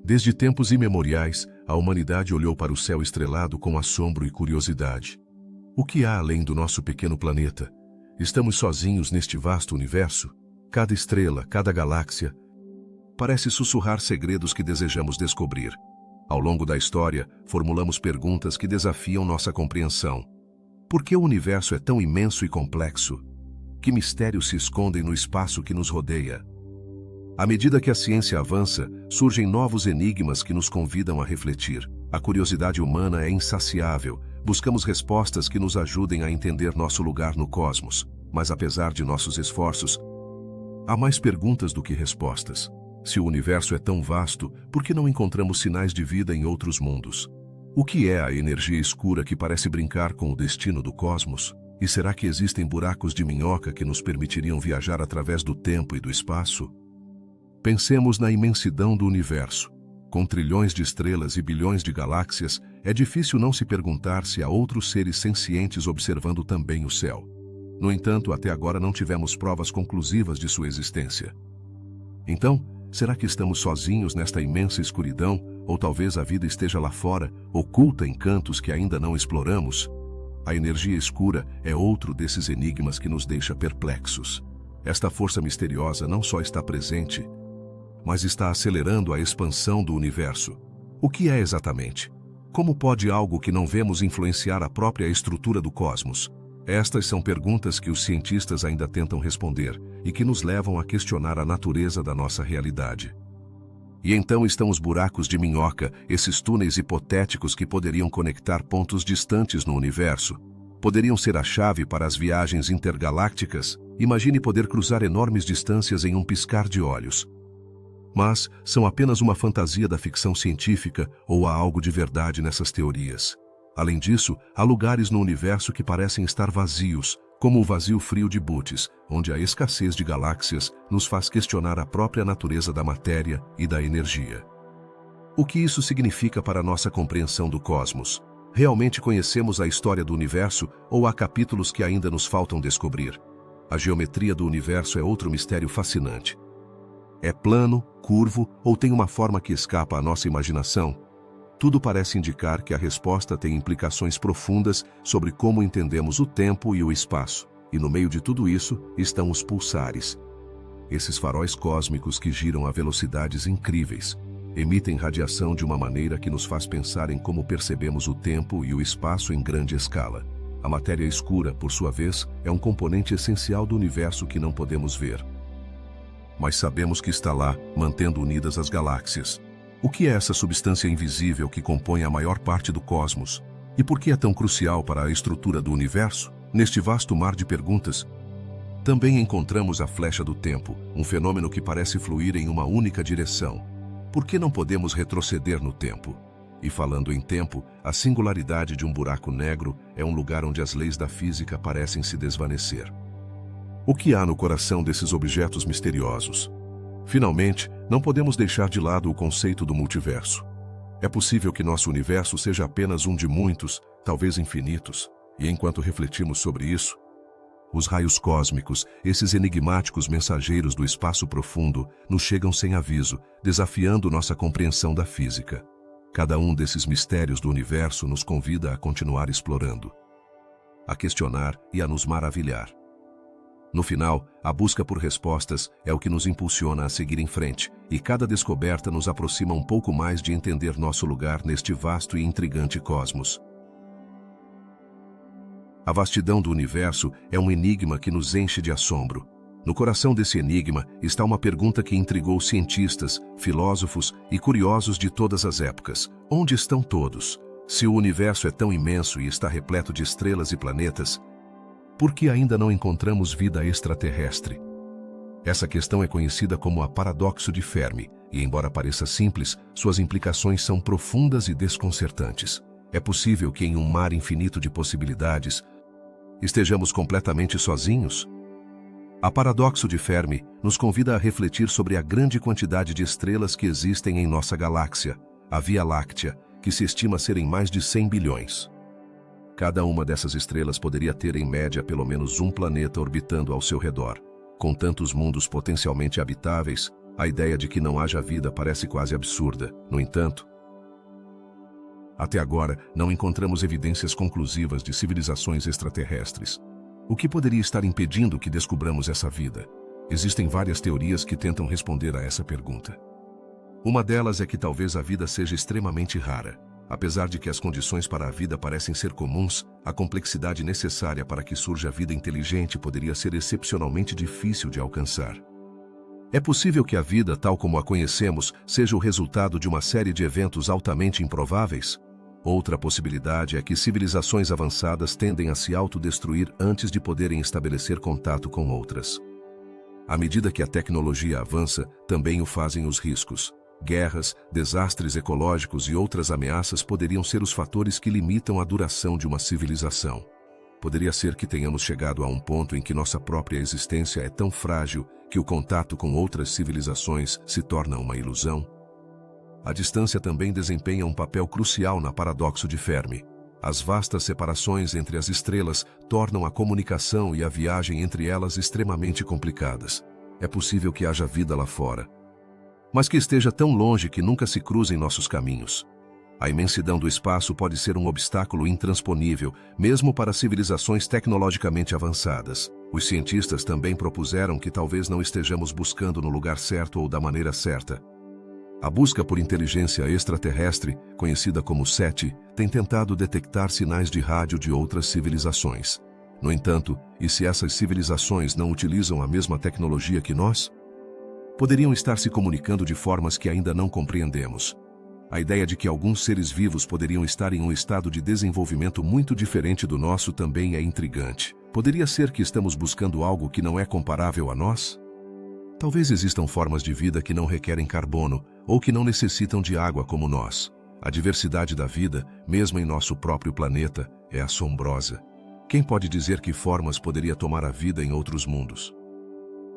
Desde tempos imemoriais, a humanidade olhou para o céu estrelado com assombro e curiosidade. O que há além do nosso pequeno planeta? Estamos sozinhos neste vasto universo? Cada estrela, cada galáxia, parece sussurrar segredos que desejamos descobrir. Ao longo da história, formulamos perguntas que desafiam nossa compreensão. Por que o universo é tão imenso e complexo? Que mistérios se escondem no espaço que nos rodeia? À medida que a ciência avança, surgem novos enigmas que nos convidam a refletir. A curiosidade humana é insaciável. Buscamos respostas que nos ajudem a entender nosso lugar no cosmos. Mas apesar de nossos esforços, há mais perguntas do que respostas. Se o universo é tão vasto, por que não encontramos sinais de vida em outros mundos? O que é a energia escura que parece brincar com o destino do cosmos? E será que existem buracos de minhoca que nos permitiriam viajar através do tempo e do espaço? Pensemos na imensidão do universo. Com trilhões de estrelas e bilhões de galáxias, é difícil não se perguntar se há outros seres sencientes observando também o céu. No entanto, até agora não tivemos provas conclusivas de sua existência. Então, será que estamos sozinhos nesta imensa escuridão, ou talvez a vida esteja lá fora, oculta em cantos que ainda não exploramos? A energia escura é outro desses enigmas que nos deixa perplexos. Esta força misteriosa não só está presente, mas está acelerando a expansão do universo. O que é exatamente? Como pode algo que não vemos influenciar a própria estrutura do cosmos? Estas são perguntas que os cientistas ainda tentam responder e que nos levam a questionar a natureza da nossa realidade. E então estão os buracos de minhoca, esses túneis hipotéticos que poderiam conectar pontos distantes no universo. Poderiam ser a chave para as viagens intergalácticas. Imagine poder cruzar enormes distâncias em um piscar de olhos. Mas são apenas uma fantasia da ficção científica ou há algo de verdade nessas teorias? Além disso, há lugares no universo que parecem estar vazios, como o vazio frio de Bootes, onde a escassez de galáxias nos faz questionar a própria natureza da matéria e da energia. O que isso significa para a nossa compreensão do cosmos? Realmente conhecemos a história do universo ou há capítulos que ainda nos faltam descobrir? A geometria do universo é outro mistério fascinante. É plano, curvo ou tem uma forma que escapa à nossa imaginação? Tudo parece indicar que a resposta tem implicações profundas sobre como entendemos o tempo e o espaço. E no meio de tudo isso estão os pulsares. Esses faróis cósmicos que giram a velocidades incríveis, emitem radiação de uma maneira que nos faz pensar em como percebemos o tempo e o espaço em grande escala. A matéria escura, por sua vez, é um componente essencial do universo que não podemos ver. Mas sabemos que está lá, mantendo unidas as galáxias. O que é essa substância invisível que compõe a maior parte do cosmos? E por que é tão crucial para a estrutura do universo? Neste vasto mar de perguntas, também encontramos a flecha do tempo, um fenômeno que parece fluir em uma única direção. Por que não podemos retroceder no tempo? E falando em tempo, a singularidade de um buraco negro é um lugar onde as leis da física parecem se desvanecer. O que há no coração desses objetos misteriosos? Finalmente, não podemos deixar de lado o conceito do multiverso. É possível que nosso universo seja apenas um de muitos, talvez infinitos, e enquanto refletimos sobre isso, os raios cósmicos, esses enigmáticos mensageiros do espaço profundo, nos chegam sem aviso, desafiando nossa compreensão da física. Cada um desses mistérios do universo nos convida a continuar explorando, a questionar e a nos maravilhar. No final, a busca por respostas é o que nos impulsiona a seguir em frente, e cada descoberta nos aproxima um pouco mais de entender nosso lugar neste vasto e intrigante cosmos. A vastidão do universo é um enigma que nos enche de assombro. No coração desse enigma está uma pergunta que intrigou cientistas, filósofos e curiosos de todas as épocas. Onde estão todos? Se o universo é tão imenso e está repleto de estrelas e planetas, por que ainda não encontramos vida extraterrestre? Essa questão é conhecida como a paradoxo de Fermi, e embora pareça simples, suas implicações são profundas e desconcertantes. É possível que em um mar infinito de possibilidades, estejamos completamente sozinhos? A paradoxo de Fermi nos convida a refletir sobre a grande quantidade de estrelas que existem em nossa galáxia, a Via Láctea, que se estima serem mais de 100 bilhões. Cada uma dessas estrelas poderia ter, em média, pelo menos um planeta orbitando ao seu redor. Com tantos mundos potencialmente habitáveis, A ideia de que não haja vida parece quase absurda. No entanto, até agora, não encontramos evidências conclusivas de civilizações extraterrestres. O que poderia estar impedindo que descubramos essa vida? Existem várias teorias que tentam responder a essa pergunta. Uma delas é que talvez a vida seja extremamente rara. Apesar de que as condições para a vida parecem ser comuns, a complexidade necessária para que surja vida inteligente poderia ser excepcionalmente difícil de alcançar. É possível que a vida, tal como a conhecemos, seja o resultado de uma série de eventos altamente improváveis? Outra possibilidade é que civilizações avançadas tendem a se autodestruir antes de poderem estabelecer contato com outras. À medida que a tecnologia avança, também o fazem os riscos. Guerras, desastres ecológicos e outras ameaças poderiam ser os fatores que limitam a duração de uma civilização. Poderia ser que tenhamos chegado a um ponto em que nossa própria existência é tão frágil que o contato com outras civilizações se torna uma ilusão. A distância também desempenha um papel crucial no paradoxo de Fermi. As vastas separações entre as estrelas tornam a comunicação e a viagem entre elas extremamente complicadas. É possível que haja vida lá fora, mas que esteja tão longe que nunca se cruzem nossos caminhos. A imensidão do espaço pode ser um obstáculo intransponível, mesmo para civilizações tecnologicamente avançadas. Os cientistas também propuseram que talvez não estejamos buscando no lugar certo ou da maneira certa. A busca por inteligência extraterrestre, conhecida como SETI, tem tentado detectar sinais de rádio de outras civilizações. No entanto, e se essas civilizações não utilizam a mesma tecnologia que nós? Poderiam estar se comunicando de formas que ainda não compreendemos. A ideia de que alguns seres vivos poderiam estar em um estado de desenvolvimento muito diferente do nosso também é intrigante. Poderia ser que estamos buscando algo que não é comparável a nós? Talvez existam formas de vida que não requerem carbono ou que não necessitam de água como nós. A diversidade da vida, mesmo em nosso próprio planeta, é assombrosa. Quem pode dizer que formas poderia tomar a vida em outros mundos?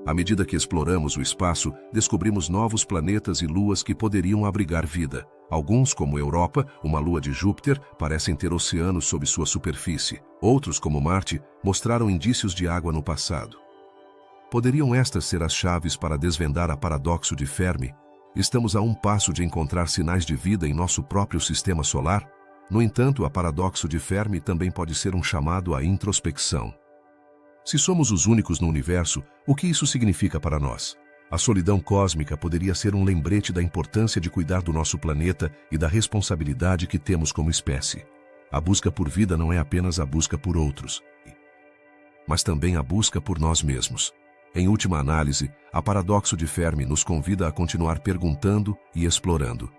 À medida que exploramos o espaço, descobrimos novos planetas e luas que poderiam abrigar vida. Alguns, como Europa, uma lua de Júpiter, parecem ter oceanos sob sua superfície. Outros, como Marte, mostraram indícios de água no passado. Poderiam estas ser as chaves para desvendar a paradoxo de Fermi? Estamos a um passo de encontrar sinais de vida em nosso próprio sistema solar? No entanto, a paradoxo de Fermi também pode ser um chamado à introspecção. Se somos os únicos no universo, o que isso significa para nós? A solidão cósmica poderia ser um lembrete da importância de cuidar do nosso planeta e da responsabilidade que temos como espécie. A busca por vida não é apenas a busca por outros, mas também a busca por nós mesmos. Em última análise, a paradoxo de Fermi nos convida a continuar perguntando e explorando.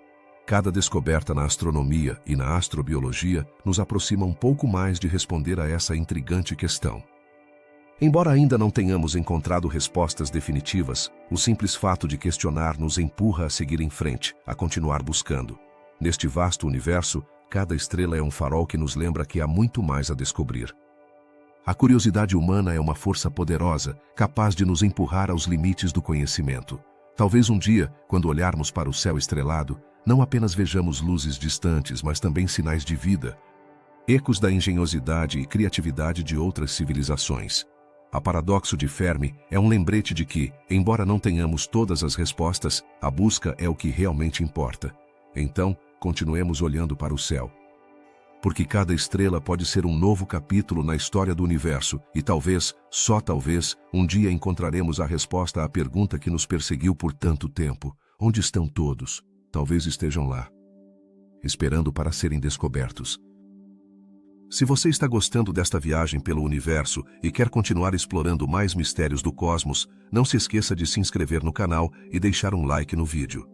Cada descoberta na astronomia e na astrobiologia nos aproxima um pouco mais de responder a essa intrigante questão. Embora ainda não tenhamos encontrado respostas definitivas, o simples fato de questionar nos empurra a seguir em frente, a continuar buscando. Neste vasto universo, cada estrela é um farol que nos lembra que há muito mais a descobrir. A curiosidade humana é uma força poderosa, capaz de nos empurrar aos limites do conhecimento. Talvez um dia, quando olharmos para o céu estrelado, não apenas vejamos luzes distantes, mas também sinais de vida, ecos da engenhosidade e criatividade de outras civilizações. A paradoxo de Fermi é um lembrete de que, embora não tenhamos todas as respostas, a busca é o que realmente importa. Então, continuemos olhando para o céu. Porque cada estrela pode ser um novo capítulo na história do universo e talvez, só talvez, um dia encontraremos a resposta à pergunta que nos perseguiu por tanto tempo. Onde estão todos? Talvez estejam lá, esperando para serem descobertos. Se você está gostando desta viagem pelo universo e quer continuar explorando mais mistérios do cosmos, não se esqueça de se inscrever no canal e deixar um like no vídeo.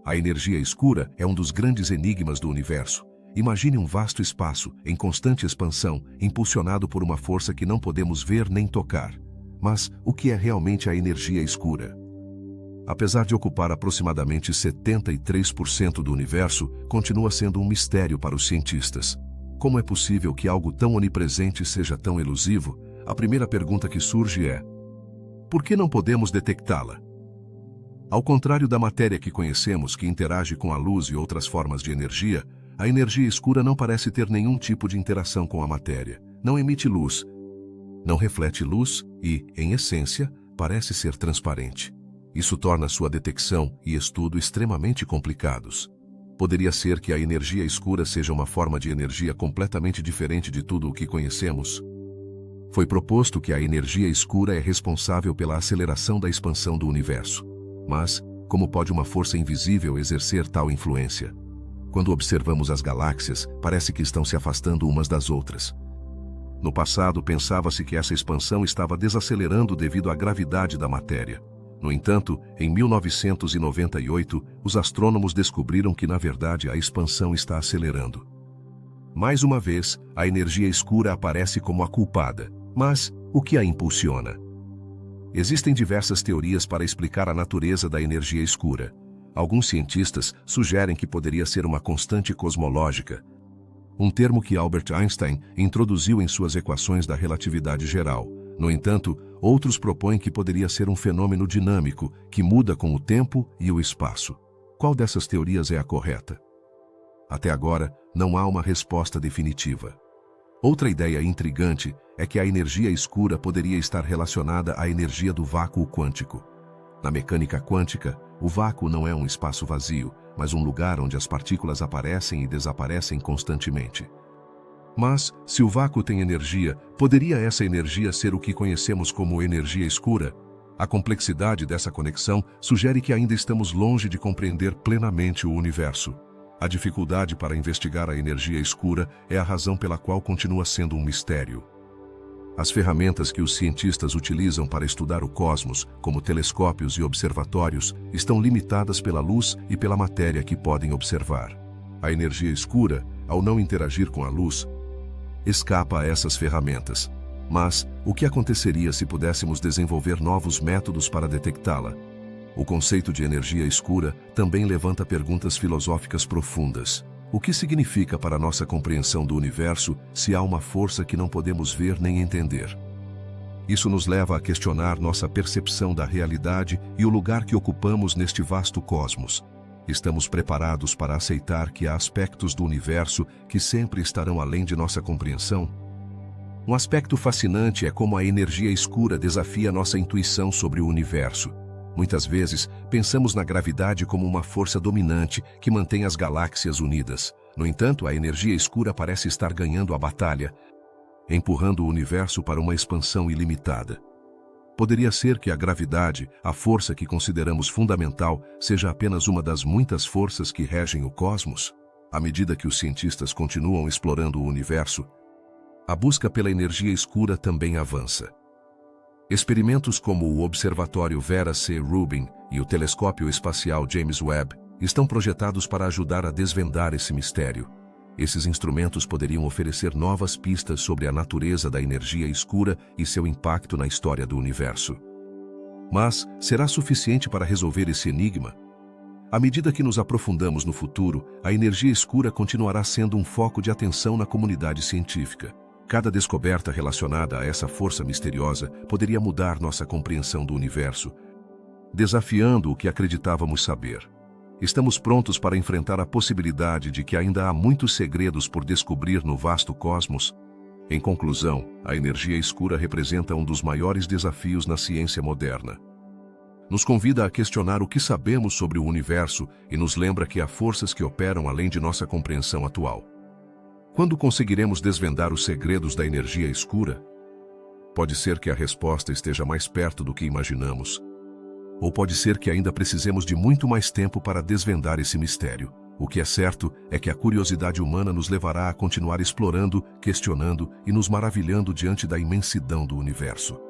A energia escura é um dos grandes enigmas do universo. Imagine um vasto espaço, em constante expansão, impulsionado por uma força que não podemos ver nem tocar. Mas, o que é realmente a energia escura? Apesar de ocupar aproximadamente 73% do universo, continua sendo um mistério para os cientistas. Como é possível que algo tão onipresente seja tão elusivo? A primeira pergunta que surge é: por que não podemos detectá-la? Ao contrário da matéria que conhecemos, que interage com a luz e outras formas de energia, a energia escura não parece ter nenhum tipo de interação com a matéria. Não emite luz, não reflete luz e, em essência, parece ser transparente. Isso torna sua detecção e estudo extremamente complicados. Poderia ser que a energia escura seja uma forma de energia completamente diferente de tudo o que conhecemos? Foi proposto que a energia escura é responsável pela aceleração da expansão do universo. Mas, como pode uma força invisível exercer tal influência? Quando observamos as galáxias, parece que estão se afastando umas das outras. No passado, pensava-se que essa expansão estava desacelerando devido à gravidade da matéria. No entanto, em 1998, os astrônomos descobriram que, na verdade, a expansão está acelerando. Mais uma vez, a energia escura aparece como a culpada. Mas, o que a impulsiona? Existem diversas teorias para explicar a natureza da energia escura. Alguns cientistas sugerem que poderia ser uma constante cosmológica, um termo que Albert Einstein introduziu em suas equações da relatividade geral. No entanto, outros propõem que poderia ser um fenômeno dinâmico, que muda com o tempo e o espaço. Qual dessas teorias é a correta? Até agora, não há uma resposta definitiva. Outra ideia intrigante é que a energia escura poderia estar relacionada à energia do vácuo quântico. Na mecânica quântica, o vácuo não é um espaço vazio, mas um lugar onde as partículas aparecem e desaparecem constantemente. Mas, se o vácuo tem energia, poderia essa energia ser o que conhecemos como energia escura? A complexidade dessa conexão sugere que ainda estamos longe de compreender plenamente o universo. A dificuldade para investigar a energia escura é a razão pela qual continua sendo um mistério. As ferramentas que os cientistas utilizam para estudar o cosmos, como telescópios e observatórios, estão limitadas pela luz e pela matéria que podem observar. A energia escura, ao não interagir com a luz, escapa a essas ferramentas. Mas, o que aconteceria se pudéssemos desenvolver novos métodos para detectá-la? O conceito de energia escura também levanta perguntas filosóficas profundas. O que significa para nossa compreensão do universo se há uma força que não podemos ver nem entender? Isso nos leva a questionar nossa percepção da realidade e o lugar que ocupamos neste vasto cosmos. Estamos preparados para aceitar que há aspectos do universo que sempre estarão além de nossa compreensão? Um aspecto fascinante é como a energia escura desafia nossa intuição sobre o universo. Muitas vezes, pensamos na gravidade como uma força dominante que mantém as galáxias unidas. No entanto, a energia escura parece estar ganhando a batalha, empurrando o universo para uma expansão ilimitada. Poderia ser que a gravidade, a força que consideramos fundamental, seja apenas uma das muitas forças que regem o cosmos? À medida que os cientistas continuam explorando o universo, a busca pela energia escura também avança. Experimentos como o Observatório Vera C. Rubin e o Telescópio Espacial James Webb estão projetados para ajudar a desvendar esse mistério. Esses instrumentos poderiam oferecer novas pistas sobre a natureza da energia escura e seu impacto na história do universo. Mas, será suficiente para resolver esse enigma? À medida que nos aprofundamos no futuro, a energia escura continuará sendo um foco de atenção na comunidade científica. Cada descoberta relacionada a essa força misteriosa poderia mudar nossa compreensão do universo, desafiando o que acreditávamos saber. Estamos prontos para enfrentar a possibilidade de que ainda há muitos segredos por descobrir no vasto cosmos? Em conclusão, a energia escura representa um dos maiores desafios na ciência moderna. Nos convida a questionar o que sabemos sobre o universo e nos lembra que há forças que operam além de nossa compreensão atual. Quando conseguiremos desvendar os segredos da energia escura? Pode ser que a resposta esteja mais perto do que imaginamos. Ou pode ser que ainda precisemos de muito mais tempo para desvendar esse mistério. O que é certo é que a curiosidade humana nos levará a continuar explorando, questionando e nos maravilhando diante da imensidão do universo.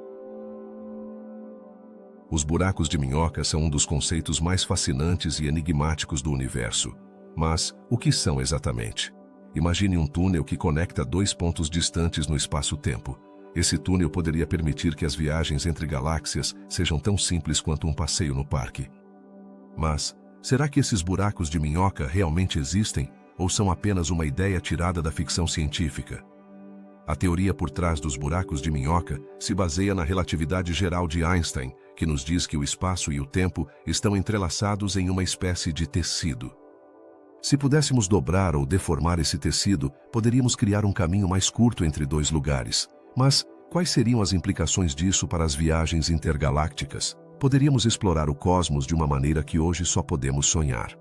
Os buracos de minhoca são um dos conceitos mais fascinantes e enigmáticos do universo. Mas, o que são exatamente? Imagine um túnel que conecta dois pontos distantes no espaço-tempo. Esse túnel poderia permitir que as viagens entre galáxias sejam tão simples quanto um passeio no parque. Mas, será que esses buracos de minhoca realmente existem, ou são apenas uma ideia tirada da ficção científica? A teoria por trás dos buracos de minhoca se baseia na relatividade geral de Einstein, que nos diz que o espaço e o tempo estão entrelaçados em uma espécie de tecido. Se pudéssemos dobrar ou deformar esse tecido, poderíamos criar um caminho mais curto entre dois lugares. Mas, Quais seriam as implicações disso para as viagens intergalácticas? Poderíamos explorar o cosmos de uma maneira que hoje só podemos sonhar.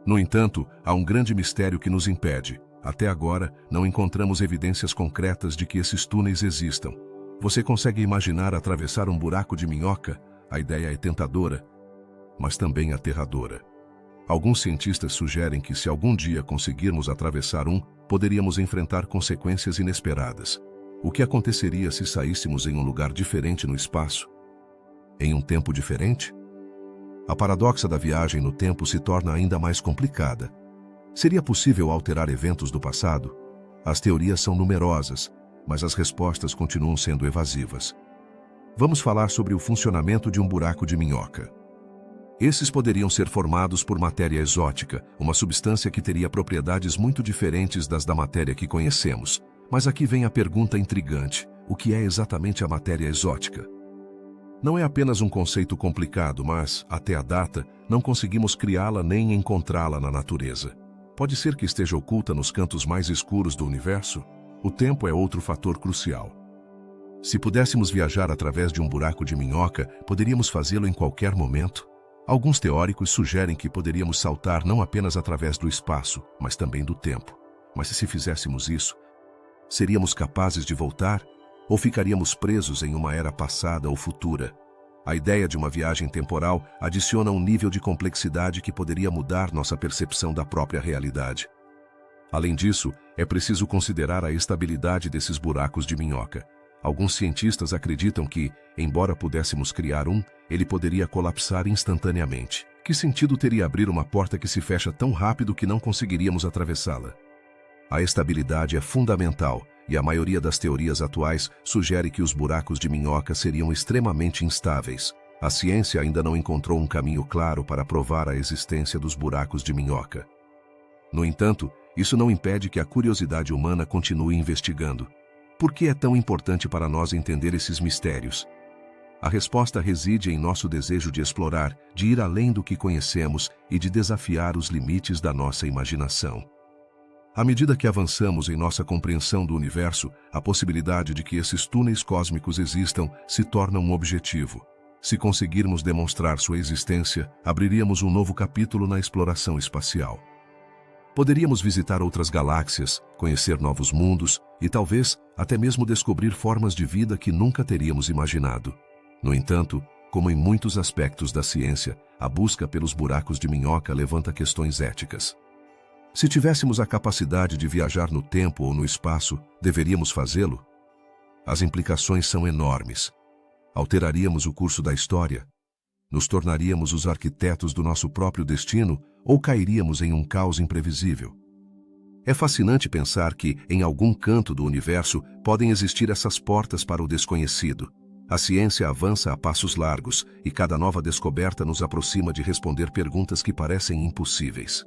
No entanto, há um grande mistério que nos impede. Até agora, não encontramos evidências concretas de que esses túneis existam. Você consegue imaginar atravessar um buraco de minhoca? A ideia é tentadora, mas também aterradora. Alguns cientistas sugerem que se algum dia conseguirmos atravessar um, poderíamos enfrentar consequências inesperadas. O que aconteceria se saíssemos em um lugar diferente no espaço? Em um tempo diferente? A paradoxa da viagem no tempo se torna ainda mais complicada. Seria possível alterar eventos do passado? As teorias são numerosas, mas as respostas continuam sendo evasivas. Vamos falar sobre o funcionamento de um buraco de minhoca. Esses poderiam ser formados por matéria exótica, uma substância que teria propriedades muito diferentes das da matéria que conhecemos. Mas aqui vem a pergunta intrigante: o que é exatamente a matéria exótica? Não é apenas um conceito complicado, mas, até a data, não conseguimos criá-la nem encontrá-la na natureza. Pode ser que esteja oculta nos cantos mais escuros do universo? O tempo é outro fator crucial. Se pudéssemos viajar através de um buraco de minhoca, poderíamos fazê-lo em qualquer momento? Alguns teóricos sugerem que poderíamos saltar não apenas através do espaço, mas também do tempo. Mas se fizéssemos isso, seríamos capazes de voltar? Ou ficaríamos presos em uma era passada ou futura? A ideia de uma viagem temporal adiciona um nível de complexidade que poderia mudar nossa percepção da própria realidade. Além disso, é preciso considerar a estabilidade desses buracos de minhoca. Alguns cientistas acreditam que, embora pudéssemos criar um, ele poderia colapsar instantaneamente. Que sentido teria abrir uma porta que se fecha tão rápido que não conseguiríamos atravessá-la? A estabilidade é fundamental, e a maioria das teorias atuais sugere que os buracos de minhoca seriam extremamente instáveis. A ciência ainda não encontrou um caminho claro para provar a existência dos buracos de minhoca. No entanto, isso não impede que a curiosidade humana continue investigando. Por que é tão importante para nós entender esses mistérios? A resposta reside em nosso desejo de explorar, de ir além do que conhecemos e de desafiar os limites da nossa imaginação. À medida que avançamos em nossa compreensão do universo, a possibilidade de que esses túneis cósmicos existam se torna um objetivo. Se conseguirmos demonstrar sua existência, abriríamos um novo capítulo na exploração espacial. Poderíamos visitar outras galáxias, conhecer novos mundos e talvez até mesmo descobrir formas de vida que nunca teríamos imaginado. No entanto, como em muitos aspectos da ciência, a busca pelos buracos de minhoca levanta questões éticas. Se tivéssemos a capacidade de viajar no tempo ou no espaço, deveríamos fazê-lo? As implicações são enormes. Alteraríamos o curso da história? Nos tornaríamos os arquitetos do nosso próprio destino ou cairíamos em um caos imprevisível? É fascinante pensar que, em algum canto do universo, podem existir essas portas para o desconhecido. A ciência avança a passos largos e cada nova descoberta nos aproxima de responder perguntas que parecem impossíveis.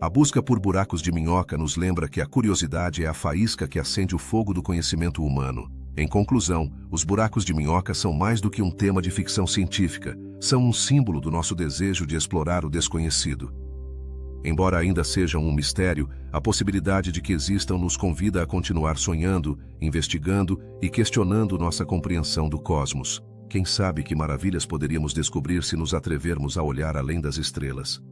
A busca por buracos de minhoca nos lembra que a curiosidade é a faísca que acende o fogo do conhecimento humano. Em conclusão, os buracos de minhoca são mais do que um tema de ficção científica, são um símbolo do nosso desejo de explorar o desconhecido. Embora ainda sejam um mistério, a possibilidade de que existam nos convida a continuar sonhando, investigando e questionando nossa compreensão do cosmos. Quem sabe que maravilhas poderíamos descobrir se nos atrevermos a olhar além das estrelas?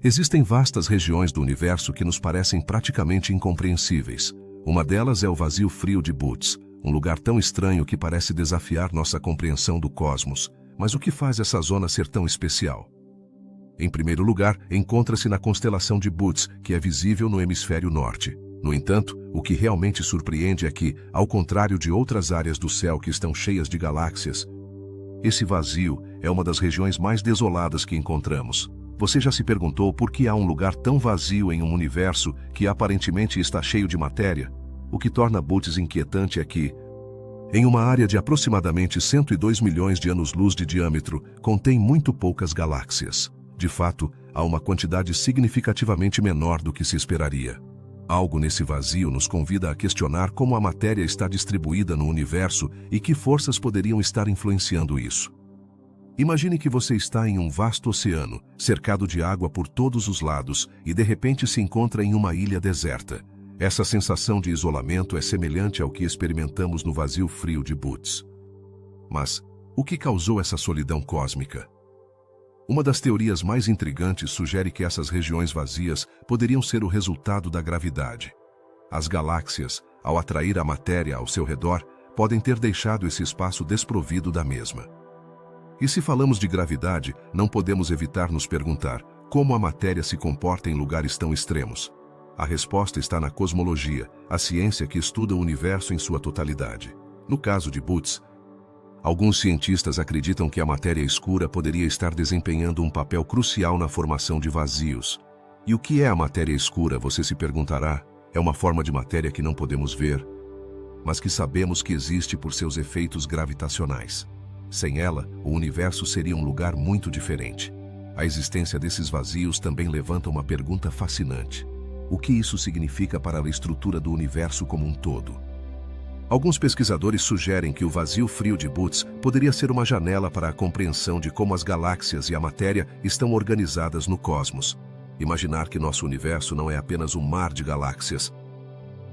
Existem vastas regiões do universo que nos parecem praticamente incompreensíveis. Uma delas é o vazio frio de Bootes, um lugar tão estranho que parece desafiar nossa compreensão do cosmos. Mas o que faz essa zona ser tão especial? Em primeiro lugar, encontra-se na constelação de Bootes, que é visível no hemisfério norte. No entanto, o que realmente surpreende é que, ao contrário de outras áreas do céu que estão cheias de galáxias, esse vazio é uma das regiões mais desoladas que encontramos. Você já se perguntou por que há um lugar tão vazio em um universo que aparentemente está cheio de matéria? O que torna Bootes inquietante é que, em uma área de aproximadamente 102 milhões de anos-luz de diâmetro, contém muito poucas galáxias. De fato, há uma quantidade significativamente menor do que se esperaria. Algo nesse vazio nos convida a questionar como a matéria está distribuída no universo e que forças poderiam estar influenciando isso. Imagine que você está em um vasto oceano, cercado de água por todos os lados, e de repente se encontra em uma ilha deserta. Essa sensação de isolamento é semelhante ao que experimentamos no vazio frio de Bootes. Mas o que causou essa solidão cósmica? Uma das teorias mais intrigantes sugere que essas regiões vazias poderiam ser o resultado da gravidade. As galáxias, ao atrair a matéria ao seu redor, podem ter deixado esse espaço desprovido da mesma. E se falamos de gravidade, não podemos evitar nos perguntar como a matéria se comporta em lugares tão extremos. A resposta está na cosmologia, a ciência que estuda o universo em sua totalidade. No caso de Bootes, alguns cientistas acreditam que a matéria escura poderia estar desempenhando um papel crucial na formação de vazios. E o que é a matéria escura, você se perguntará? É uma forma de matéria que não podemos ver, mas que sabemos que existe por seus efeitos gravitacionais. Sem ela, o universo seria um lugar muito diferente. A existência desses vazios também levanta uma pergunta fascinante. O que isso significa para a estrutura do universo como um todo? Alguns pesquisadores sugerem que o vazio frio de Bootes poderia ser uma janela para a compreensão de como as galáxias e a matéria estão organizadas no cosmos. Imaginar que nosso universo não é apenas um mar de galáxias,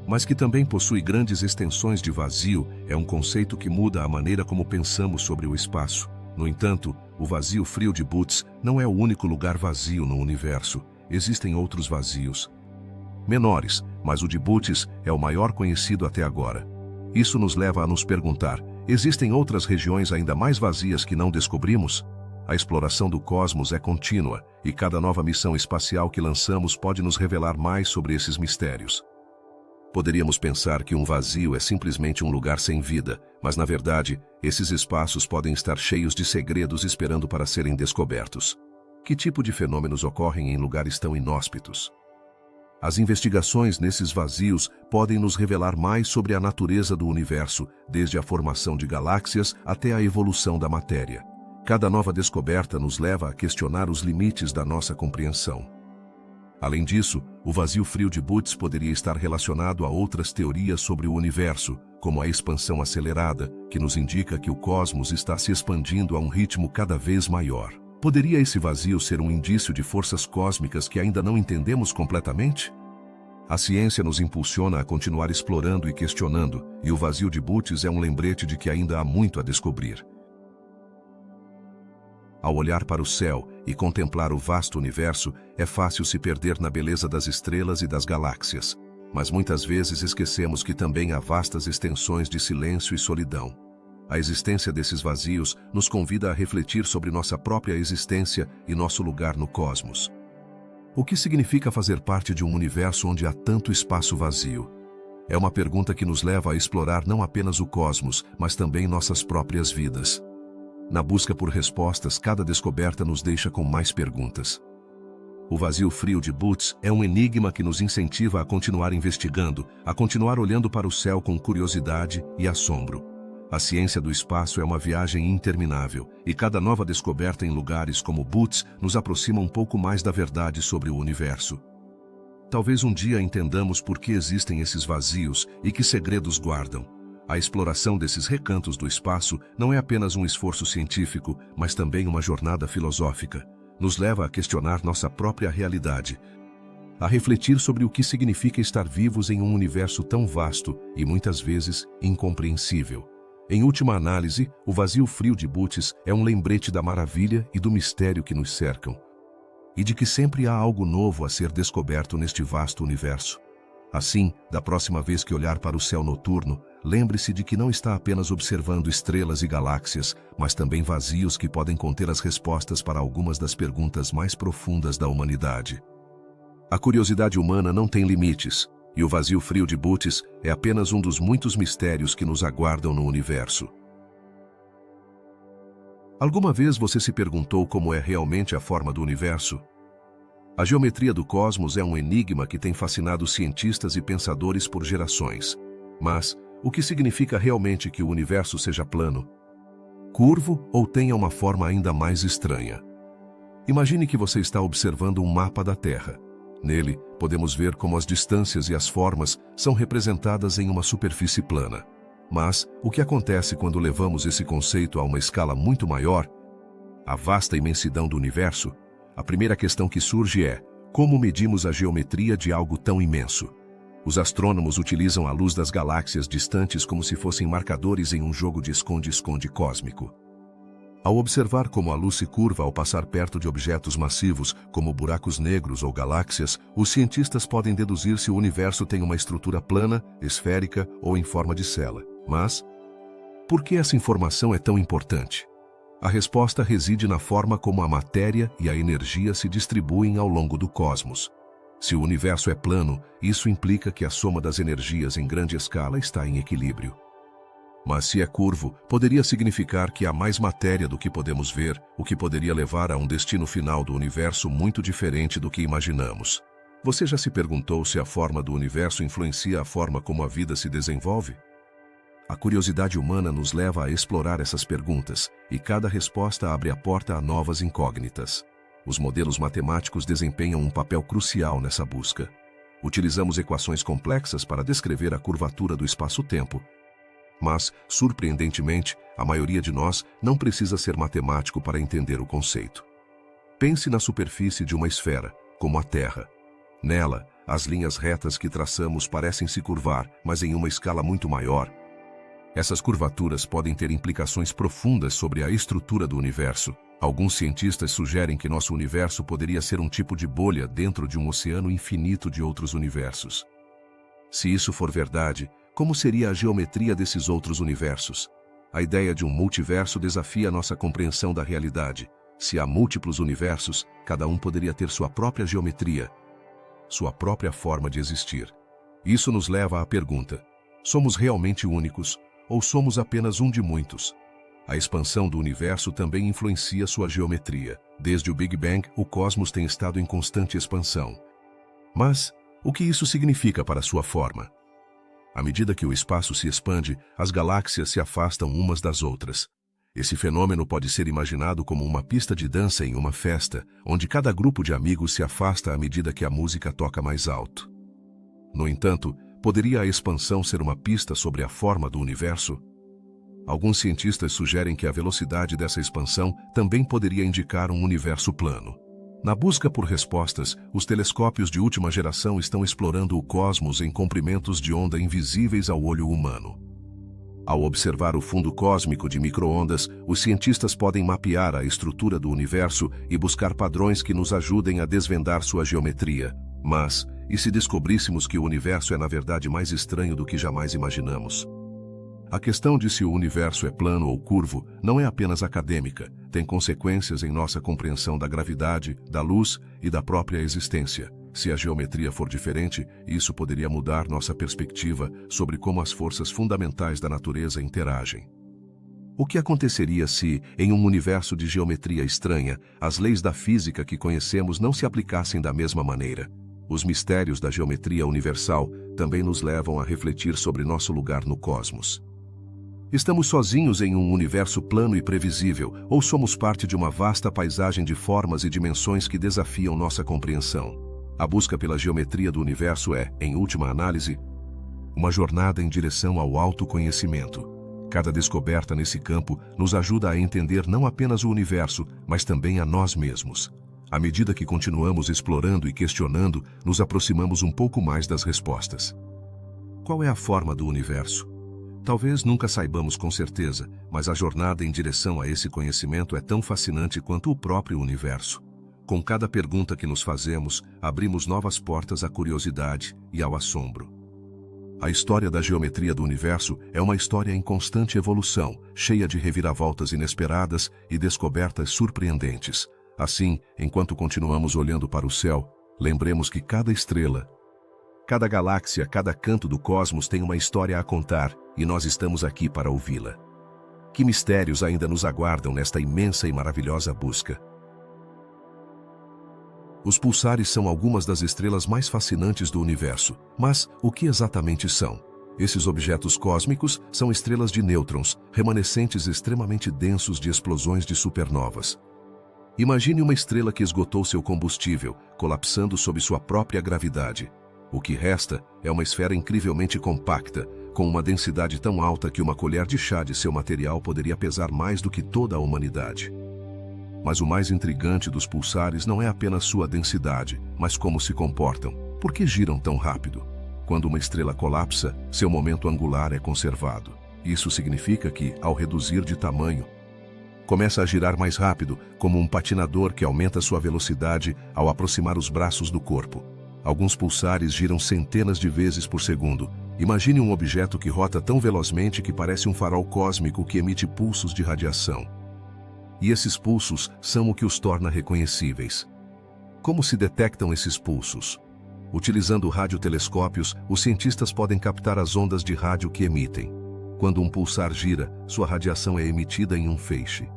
mas que também possui grandes extensões de vazio, é um conceito que muda a maneira como pensamos sobre o espaço. No entanto, o vazio frio de Bootes não é o único lugar vazio no universo. Existem outros vazios menores, mas o de Bootes é o maior conhecido até agora. Isso nos leva a nos perguntar: existem outras regiões ainda mais vazias que não descobrimos? A exploração do cosmos é contínua, e cada nova missão espacial que lançamos pode nos revelar mais sobre esses mistérios. Poderíamos pensar que um vazio é simplesmente um lugar sem vida, mas na verdade, esses espaços podem estar cheios de segredos esperando para serem descobertos. Que tipo de fenômenos ocorrem em lugares tão inóspitos? As investigações nesses vazios podem nos revelar mais sobre a natureza do universo, desde a formação de galáxias até a evolução da matéria. Cada nova descoberta nos leva a questionar os limites da nossa compreensão. Além disso, o vazio frio de Bootes poderia estar relacionado a outras teorias sobre o universo, como a expansão acelerada, que nos indica que o cosmos está se expandindo a um ritmo cada vez maior. Poderia esse vazio ser um indício de forças cósmicas que ainda não entendemos completamente? A ciência nos impulsiona a continuar explorando e questionando, e o vazio de Bootes é um lembrete de que ainda há muito a descobrir. Ao olhar para o céu e contemplar o vasto universo, é fácil se perder na beleza das estrelas e das galáxias. Mas muitas vezes esquecemos que também há vastas extensões de silêncio e solidão. A existência desses vazios nos convida a refletir sobre nossa própria existência e nosso lugar no cosmos. O que significa fazer parte de um universo onde há tanto espaço vazio? É uma pergunta que nos leva a explorar não apenas o cosmos, mas também nossas próprias vidas. Na busca por respostas, cada descoberta nos deixa com mais perguntas. O vazio frio de Bootes é um enigma que nos incentiva a continuar investigando, a continuar olhando para o céu com curiosidade e assombro. A ciência do espaço é uma viagem interminável, e cada nova descoberta em lugares como Bootes nos aproxima um pouco mais da verdade sobre o universo. Talvez um dia entendamos por que existem esses vazios e que segredos guardam. A exploração desses recantos do espaço não é apenas um esforço científico, mas também uma jornada filosófica. Nos leva a questionar nossa própria realidade, a refletir sobre o que significa estar vivos em um universo tão vasto e muitas vezes incompreensível. Em última análise, o vazio frio de Bootes é um lembrete da maravilha e do mistério que nos cercam, e de que sempre há algo novo a ser descoberto neste vasto universo. Assim, da próxima vez que olhar para o céu noturno, lembre-se de que não está apenas observando estrelas e galáxias, mas também vazios que podem conter as respostas para algumas das perguntas mais profundas da humanidade. A curiosidade humana não tem limites, e o vazio frio de Bootes é apenas um dos muitos mistérios que nos aguardam no universo. Alguma vez você se perguntou como é realmente a forma do universo? A geometria do cosmos é um enigma que tem fascinado cientistas e pensadores por gerações. Mas, o que significa realmente que o universo seja plano, curvo ou tenha uma forma ainda mais estranha? Imagine que você está observando um mapa da Terra. Nele, podemos ver como as distâncias e as formas são representadas em uma superfície plana. Mas, o que acontece quando levamos esse conceito a uma escala muito maior? A vasta imensidão do universo? A primeira questão que surge é: como medimos a geometria de algo tão imenso? Os astrônomos utilizam a luz das galáxias distantes como se fossem marcadores em um jogo de esconde-esconde cósmico. Ao observar como a luz se curva ao passar perto de objetos massivos, como buracos negros ou galáxias, os cientistas podem deduzir se o universo tem uma estrutura plana, esférica ou em forma de cela. Mas, por que essa informação é tão importante? A resposta reside na forma como a matéria e a energia se distribuem ao longo do cosmos. Se o universo é plano, isso implica que a soma das energias em grande escala está em equilíbrio. Mas se é curvo, poderia significar que há mais matéria do que podemos ver, o que poderia levar a um destino final do universo muito diferente do que imaginamos. Você já se perguntou se a forma do universo influencia a forma como a vida se desenvolve? A curiosidade humana nos leva a explorar essas perguntas, e cada resposta abre a porta a novas incógnitas. Os modelos matemáticos desempenham um papel crucial nessa busca. Utilizamos equações complexas para descrever a curvatura do espaço-tempo. Mas, surpreendentemente, a maioria de nós não precisa ser matemático para entender o conceito. Pense na superfície de uma esfera, como a Terra. Nela, as linhas retas que traçamos parecem se curvar, mas em uma escala muito maior. Essas curvaturas podem ter implicações profundas sobre a estrutura do universo. Alguns cientistas sugerem que nosso universo poderia ser um tipo de bolha dentro de um oceano infinito de outros universos. Se isso for verdade, como seria a geometria desses outros universos? A ideia de um multiverso desafia nossa compreensão da realidade. Se há múltiplos universos, cada um poderia ter sua própria geometria, sua própria forma de existir. Isso nos leva à pergunta: somos realmente únicos, ou somos apenas um de muitos? A expansão do universo também influencia sua geometria. Desde o Big Bang, o cosmos tem estado em constante expansão. Mas, o que isso significa para sua forma? À medida que o espaço se expande, as galáxias se afastam umas das outras. Esse fenômeno pode ser imaginado como uma pista de dança em uma festa, onde cada grupo de amigos se afasta à medida que a música toca mais alto. No entanto, poderia a expansão ser uma pista sobre a forma do universo? Alguns cientistas sugerem que a velocidade dessa expansão também poderia indicar um universo plano. Na busca por respostas, os telescópios de última geração estão explorando o cosmos em comprimentos de onda invisíveis ao olho humano. Ao observar o fundo cósmico de micro-ondas, os cientistas podem mapear a estrutura do universo e buscar padrões que nos ajudem a desvendar sua geometria. Mas, e se descobríssemos que o universo é na verdade mais estranho do que jamais imaginamos? A questão de se o universo é plano ou curvo não é apenas acadêmica, tem consequências em nossa compreensão da gravidade, da luz e da própria existência. Se a geometria for diferente, isso poderia mudar nossa perspectiva sobre como as forças fundamentais da natureza interagem. O que aconteceria se, em um universo de geometria estranha, as leis da física que conhecemos não se aplicassem da mesma maneira? Os mistérios da geometria universal também nos levam a refletir sobre nosso lugar no cosmos. Estamos sozinhos em um universo plano e previsível, ou somos parte de uma vasta paisagem de formas e dimensões que desafiam nossa compreensão? A busca pela geometria do universo é, em última análise, uma jornada em direção ao autoconhecimento. Cada descoberta nesse campo nos ajuda a entender não apenas o universo, mas também a nós mesmos. À medida que continuamos explorando e questionando, nos aproximamos um pouco mais das respostas. Qual é a forma do universo? Talvez nunca saibamos com certeza, mas a jornada em direção a esse conhecimento é tão fascinante quanto o próprio universo. Com cada pergunta que nos fazemos, abrimos novas portas à curiosidade e ao assombro. A história da geometria do universo é uma história em constante evolução, cheia de reviravoltas inesperadas e descobertas surpreendentes. Assim, enquanto continuamos olhando para o céu, lembremos que cada estrela, cada galáxia, cada canto do cosmos tem uma história a contar, e nós estamos aqui para ouvi-la. Que mistérios ainda nos aguardam nesta imensa e maravilhosa busca? Os pulsares são algumas das estrelas mais fascinantes do universo. Mas, o que exatamente são? Esses objetos cósmicos são estrelas de nêutrons, remanescentes extremamente densos de explosões de supernovas. Imagine uma estrela que esgotou seu combustível, colapsando sob sua própria gravidade. O que resta é uma esfera incrivelmente compacta, com uma densidade tão alta que uma colher de chá de seu material poderia pesar mais do que toda a humanidade. Mas o mais intrigante dos pulsares não é apenas sua densidade, mas como se comportam. Por que giram tão rápido? Quando uma estrela colapsa, seu momento angular é conservado. Isso significa que, ao reduzir de tamanho, começa a girar mais rápido, como um patinador que aumenta sua velocidade ao aproximar os braços do corpo. Alguns pulsares giram centenas de vezes por segundo. Imagine um objeto que rota tão velozmente que parece um farol cósmico que emite pulsos de radiação. E esses pulsos são o que os torna reconhecíveis. Como se detectam esses pulsos? Utilizando radiotelescópios, os cientistas podem captar as ondas de rádio que emitem. Quando um pulsar gira, sua radiação é emitida em um feixe.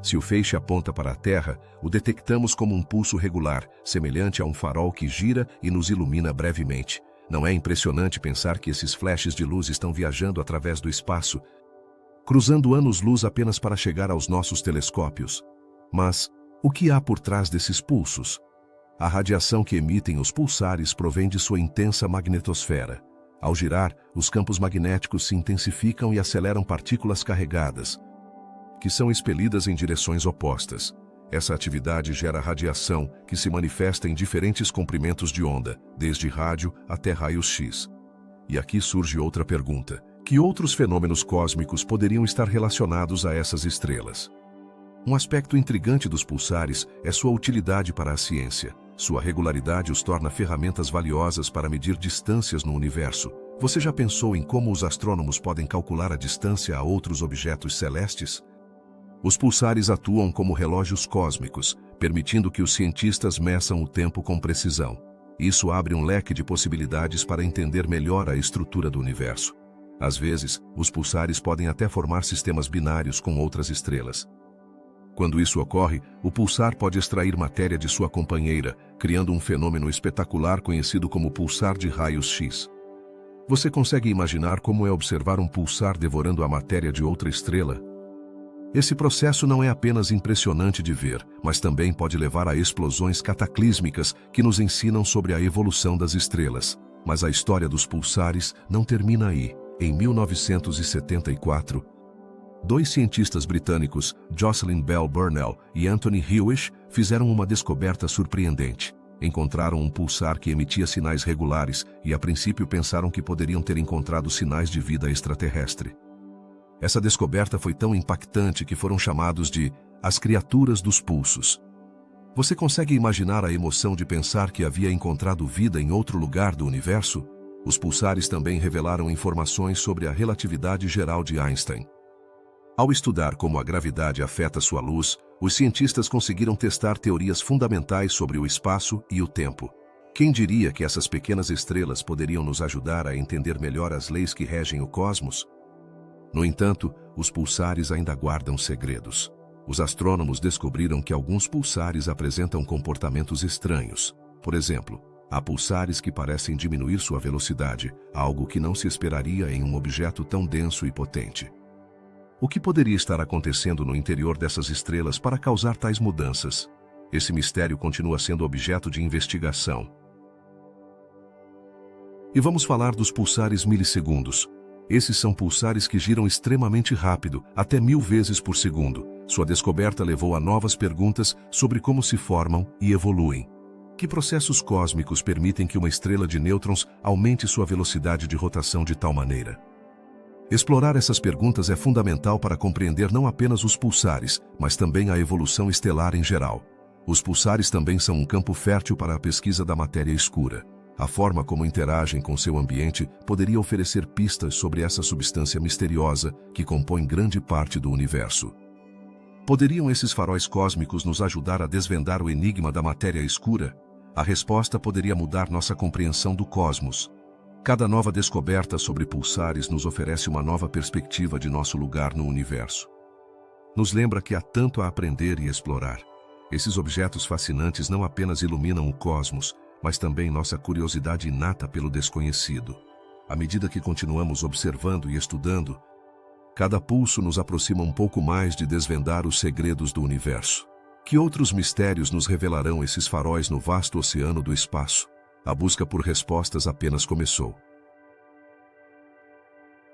Se o feixe aponta para a Terra, o detectamos como um pulso regular, semelhante a um farol que gira e nos ilumina brevemente. Não é impressionante pensar que esses flashes de luz estão viajando através do espaço, cruzando anos-luz apenas para chegar aos nossos telescópios? Mas o que há por trás desses pulsos? A radiação que emitem os pulsares provém de sua intensa magnetosfera. Ao girar, os campos magnéticos se intensificam e aceleram partículas carregadas, que são expelidas em direções opostas. Essa atividade gera radiação que se manifesta em diferentes comprimentos de onda, desde rádio até raios-x. E aqui surge outra pergunta: que outros fenômenos cósmicos poderiam estar relacionados a essas estrelas? Um aspecto intrigante dos pulsares é sua utilidade para a ciência. Sua regularidade os torna ferramentas valiosas para medir distâncias no universo. Você já pensou em como os astrônomos podem calcular a distância a outros objetos celestes? Os pulsares atuam como relógios cósmicos, permitindo que os cientistas meçam o tempo com precisão. Isso abre um leque de possibilidades para entender melhor a estrutura do universo. Às vezes, os pulsares podem até formar sistemas binários com outras estrelas. Quando isso ocorre, o pulsar pode extrair matéria de sua companheira, criando um fenômeno espetacular conhecido como pulsar de raios-x. Você consegue imaginar como é observar um pulsar devorando a matéria de outra estrela? Esse processo não é apenas impressionante de ver, mas também pode levar a explosões cataclísmicas que nos ensinam sobre a evolução das estrelas. Mas a história dos pulsares não termina aí. Em 1974, dois cientistas britânicos, Jocelyn Bell Burnell e Anthony Hewish, fizeram uma descoberta surpreendente. Encontraram um pulsar que emitia sinais regulares e, a princípio, pensaram que poderiam ter encontrado sinais de vida extraterrestre. Essa descoberta foi tão impactante que foram chamados de as criaturas dos pulsos. Você consegue imaginar a emoção de pensar que havia encontrado vida em outro lugar do universo? Os pulsares também revelaram informações sobre a relatividade geral de Einstein. Ao estudar como a gravidade afeta sua luz, os cientistas conseguiram testar teorias fundamentais sobre o espaço e o tempo. Quem diria que essas pequenas estrelas poderiam nos ajudar a entender melhor as leis que regem o cosmos? No entanto, os pulsares ainda guardam segredos. Os astrônomos descobriram que alguns pulsares apresentam comportamentos estranhos. Por exemplo, há pulsares que parecem diminuir sua velocidade, algo que não se esperaria em um objeto tão denso e potente. O que poderia estar acontecendo no interior dessas estrelas para causar tais mudanças? Esse mistério continua sendo objeto de investigação. E vamos falar dos pulsares milissegundos. Esses são pulsares que giram extremamente rápido, até 1000 vezes por segundo. Sua descoberta levou a novas perguntas sobre como se formam e evoluem. Que processos cósmicos permitem que uma estrela de nêutrons aumente sua velocidade de rotação de tal maneira? Explorar essas perguntas é fundamental para compreender não apenas os pulsares, mas também a evolução estelar em geral. Os pulsares também são um campo fértil para a pesquisa da matéria escura. A forma como interagem com seu ambiente poderia oferecer pistas sobre essa substância misteriosa que compõe grande parte do universo. Poderiam esses faróis cósmicos nos ajudar a desvendar o enigma da matéria escura? A resposta poderia mudar nossa compreensão do cosmos. Cada nova descoberta sobre pulsares nos oferece uma nova perspectiva de nosso lugar no universo. Nos lembra que há tanto a aprender e explorar. Esses objetos fascinantes não apenas iluminam o cosmos, mas também nossa curiosidade inata pelo desconhecido. À medida que continuamos observando e estudando, cada pulso nos aproxima um pouco mais de desvendar os segredos do universo. Que outros mistérios nos revelarão esses faróis no vasto oceano do espaço? A busca por respostas apenas começou.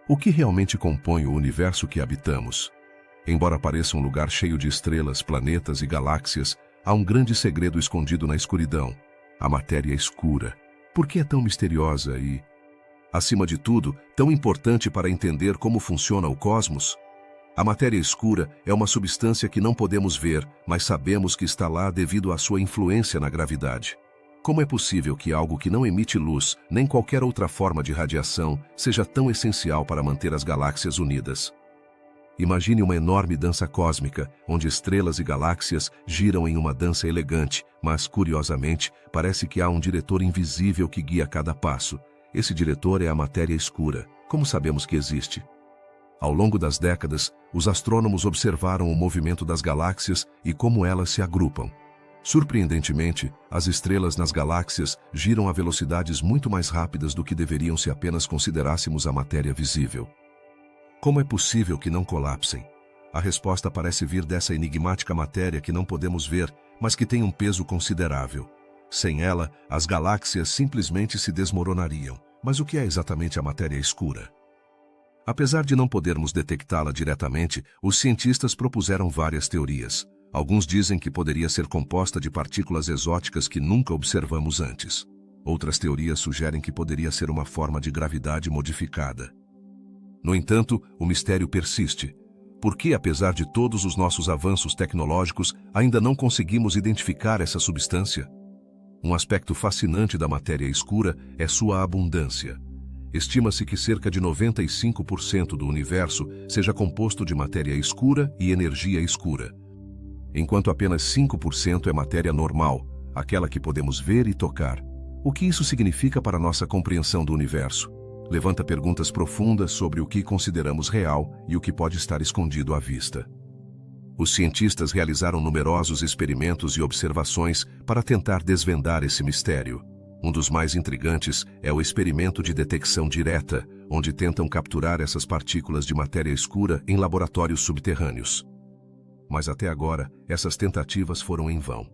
O que realmente compõe o universo que habitamos? Embora pareça um lugar cheio de estrelas, planetas e galáxias, há um grande segredo escondido na escuridão: a matéria escura. Por que é tão misteriosa e, acima de tudo, tão importante para entender como funciona o cosmos? A matéria escura é uma substância que não podemos ver, mas sabemos que está lá devido à sua influência na gravidade. Como é possível que algo que não emite luz, nem qualquer outra forma de radiação, seja tão essencial para manter as galáxias unidas? Imagine uma enorme dança cósmica, onde estrelas e galáxias giram em uma dança elegante, mas, curiosamente, parece que há um diretor invisível que guia cada passo. Esse diretor é a matéria escura. Como sabemos que existe? Ao longo das décadas, os astrônomos observaram o movimento das galáxias e como elas se agrupam. Surpreendentemente, as estrelas nas galáxias giram a velocidades muito mais rápidas do que deveriam se apenas considerássemos a matéria visível. Como é possível que não colapsem? A resposta parece vir dessa enigmática matéria que não podemos ver, mas que tem um peso considerável. Sem ela, as galáxias simplesmente se desmoronariam. Mas o que é exatamente a matéria escura? Apesar de não podermos detectá-la diretamente, os cientistas propuseram várias teorias. Alguns dizem que poderia ser composta de partículas exóticas que nunca observamos antes. Outras teorias sugerem que poderia ser uma forma de gravidade modificada. No entanto, o mistério persiste. Por que, apesar de todos os nossos avanços tecnológicos, ainda não conseguimos identificar essa substância? Um aspecto fascinante da matéria escura é sua abundância. Estima-se que cerca de 95% do universo seja composto de matéria escura e energia escura, enquanto apenas 5% é matéria normal, aquela que podemos ver e tocar. O que isso significa para nossa compreensão do universo? Levanta perguntas profundas sobre o que consideramos real e o que pode estar escondido à vista. Os cientistas realizaram numerosos experimentos e observações para tentar desvendar esse mistério. Um dos mais intrigantes é o experimento de detecção direta, onde tentam capturar essas partículas de matéria escura em laboratórios subterrâneos. Mas até agora, essas tentativas foram em vão.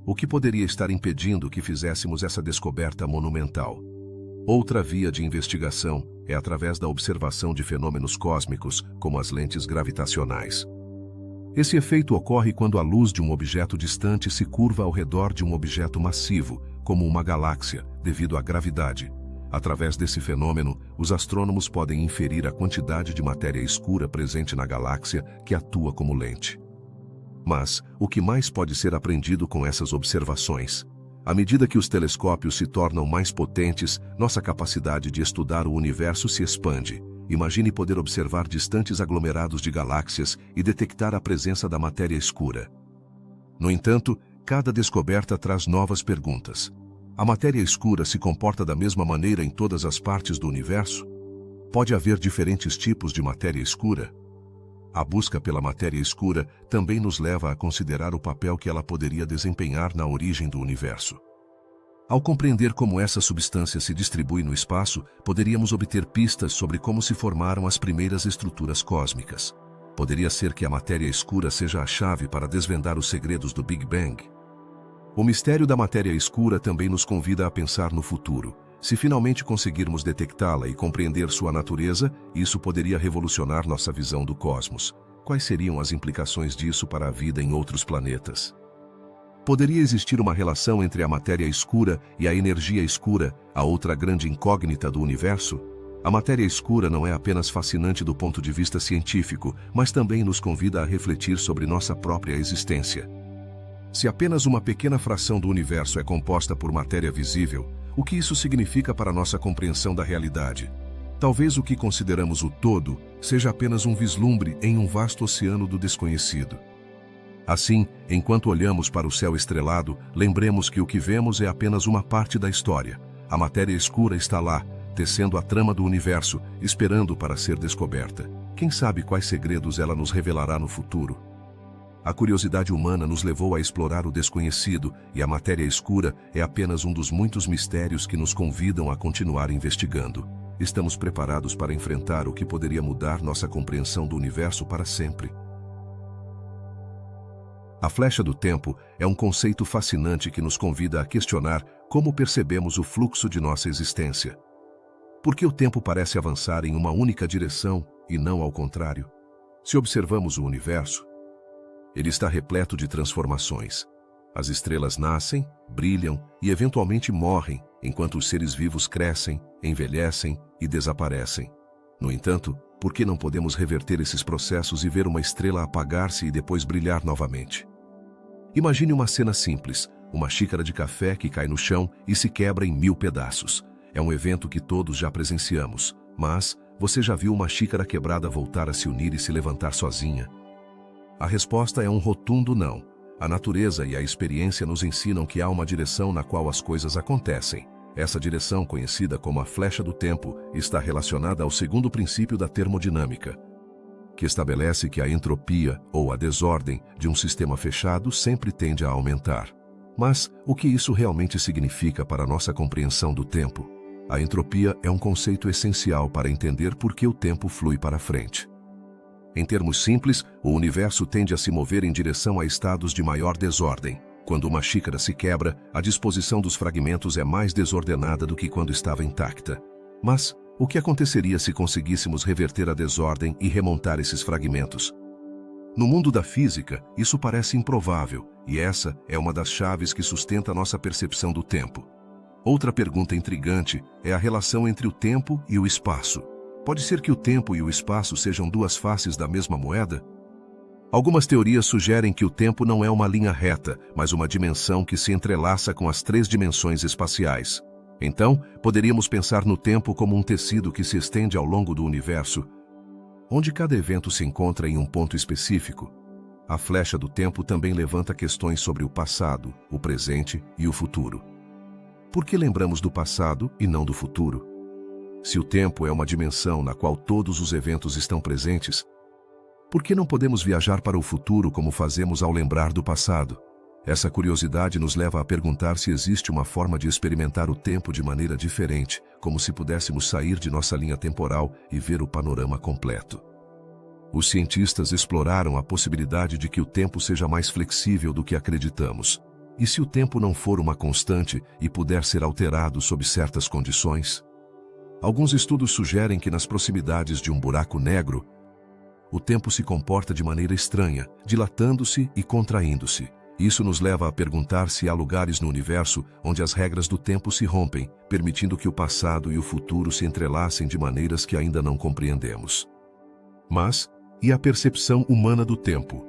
O que poderia estar impedindo que fizéssemos essa descoberta monumental? Outra via de investigação é através da observação de fenômenos cósmicos, como as lentes gravitacionais. Esse efeito ocorre quando a luz de um objeto distante se curva ao redor de um objeto massivo, como uma galáxia, devido à gravidade. Através desse fenômeno, os astrônomos podem inferir a quantidade de matéria escura presente na galáxia que atua como lente. Mas, o que mais pode ser aprendido com essas observações? À medida que os telescópios se tornam mais potentes, nossa capacidade de estudar o universo se expande. Imagine poder observar distantes aglomerados de galáxias e detectar a presença da matéria escura. No entanto, cada descoberta traz novas perguntas. A matéria escura se comporta da mesma maneira em todas as partes do universo? Pode haver diferentes tipos de matéria escura? A busca pela matéria escura também nos leva a considerar o papel que ela poderia desempenhar na origem do universo. Ao compreender como essa substância se distribui no espaço, poderíamos obter pistas sobre como se formaram as primeiras estruturas cósmicas. Poderia ser que a matéria escura seja a chave para desvendar os segredos do Big Bang. O mistério da matéria escura também nos convida a pensar no futuro. Se finalmente conseguirmos detectá-la e compreender sua natureza, isso poderia revolucionar nossa visão do cosmos. Quais seriam as implicações disso para a vida em outros planetas? Poderia existir uma relação entre a matéria escura e a energia escura, a outra grande incógnita do universo? A matéria escura não é apenas fascinante do ponto de vista científico, mas também nos convida a refletir sobre nossa própria existência. Se apenas uma pequena fração do universo é composta por matéria visível, o que isso significa para nossa compreensão da realidade? Talvez o que consideramos o todo seja apenas um vislumbre em um vasto oceano do desconhecido. Assim, enquanto olhamos para o céu estrelado, lembremos que o que vemos é apenas uma parte da história. A matéria escura está lá, tecendo a trama do universo, esperando para ser descoberta. Quem sabe quais segredos ela nos revelará no futuro? A curiosidade humana nos levou a explorar o desconhecido, e a matéria escura é apenas um dos muitos mistérios que nos convidam a continuar investigando. Estamos preparados para enfrentar o que poderia mudar nossa compreensão do universo para sempre. A flecha do tempo é um conceito fascinante que nos convida a questionar como percebemos o fluxo de nossa existência. Por que o tempo parece avançar em uma única direção e não ao contrário? Se observamos o universo, ele está repleto de transformações. As estrelas nascem, brilham e eventualmente morrem, enquanto os seres vivos crescem, envelhecem e desaparecem. No entanto, por que não podemos reverter esses processos e ver uma estrela apagar-se e depois brilhar novamente? Imagine uma cena simples, uma xícara de café que cai no chão e se quebra em 1000 pedaços. É um evento que todos já presenciamos, mas você já viu uma xícara quebrada voltar a se unir e se levantar sozinha? A resposta é um rotundo não. A natureza e a experiência nos ensinam que há uma direção na qual as coisas acontecem. Essa direção, conhecida como a flecha do tempo, está relacionada ao segundo princípio da termodinâmica, que estabelece que a entropia, ou a desordem, de um sistema fechado sempre tende a aumentar. Mas o que isso realmente significa para a nossa compreensão do tempo? A entropia é um conceito essencial para entender por que o tempo flui para frente. Em termos simples, o universo tende a se mover em direção a estados de maior desordem. Quando uma xícara se quebra, a disposição dos fragmentos é mais desordenada do que quando estava intacta. Mas o que aconteceria se conseguíssemos reverter a desordem e remontar esses fragmentos? No mundo da física, isso parece improvável, e essa é uma das chaves que sustenta nossa percepção do tempo. Outra pergunta intrigante é a relação entre o tempo e o espaço. Pode ser que o tempo e o espaço sejam duas faces da mesma moeda? Algumas teorias sugerem que o tempo não é uma linha reta, mas uma dimensão que se entrelaça com as 3 dimensões espaciais. Então, poderíamos pensar no tempo como um tecido que se estende ao longo do universo, onde cada evento se encontra em um ponto específico. A flecha do tempo também levanta questões sobre o passado, o presente e o futuro. Por que lembramos do passado e não do futuro? Se o tempo é uma dimensão na qual todos os eventos estão presentes, por que não podemos viajar para o futuro como fazemos ao lembrar do passado? Essa curiosidade nos leva a perguntar se existe uma forma de experimentar o tempo de maneira diferente, como se pudéssemos sair de nossa linha temporal e ver o panorama completo. Os cientistas exploraram a possibilidade de que o tempo seja mais flexível do que acreditamos. E se o tempo não for uma constante e puder ser alterado sob certas condições? Alguns estudos sugerem que nas proximidades de um buraco negro, o tempo se comporta de maneira estranha, dilatando-se e contraindo-se. Isso nos leva a perguntar se há lugares no universo onde as regras do tempo se rompem, permitindo que o passado e o futuro se entrelacem de maneiras que ainda não compreendemos. Mas, e a percepção humana do tempo?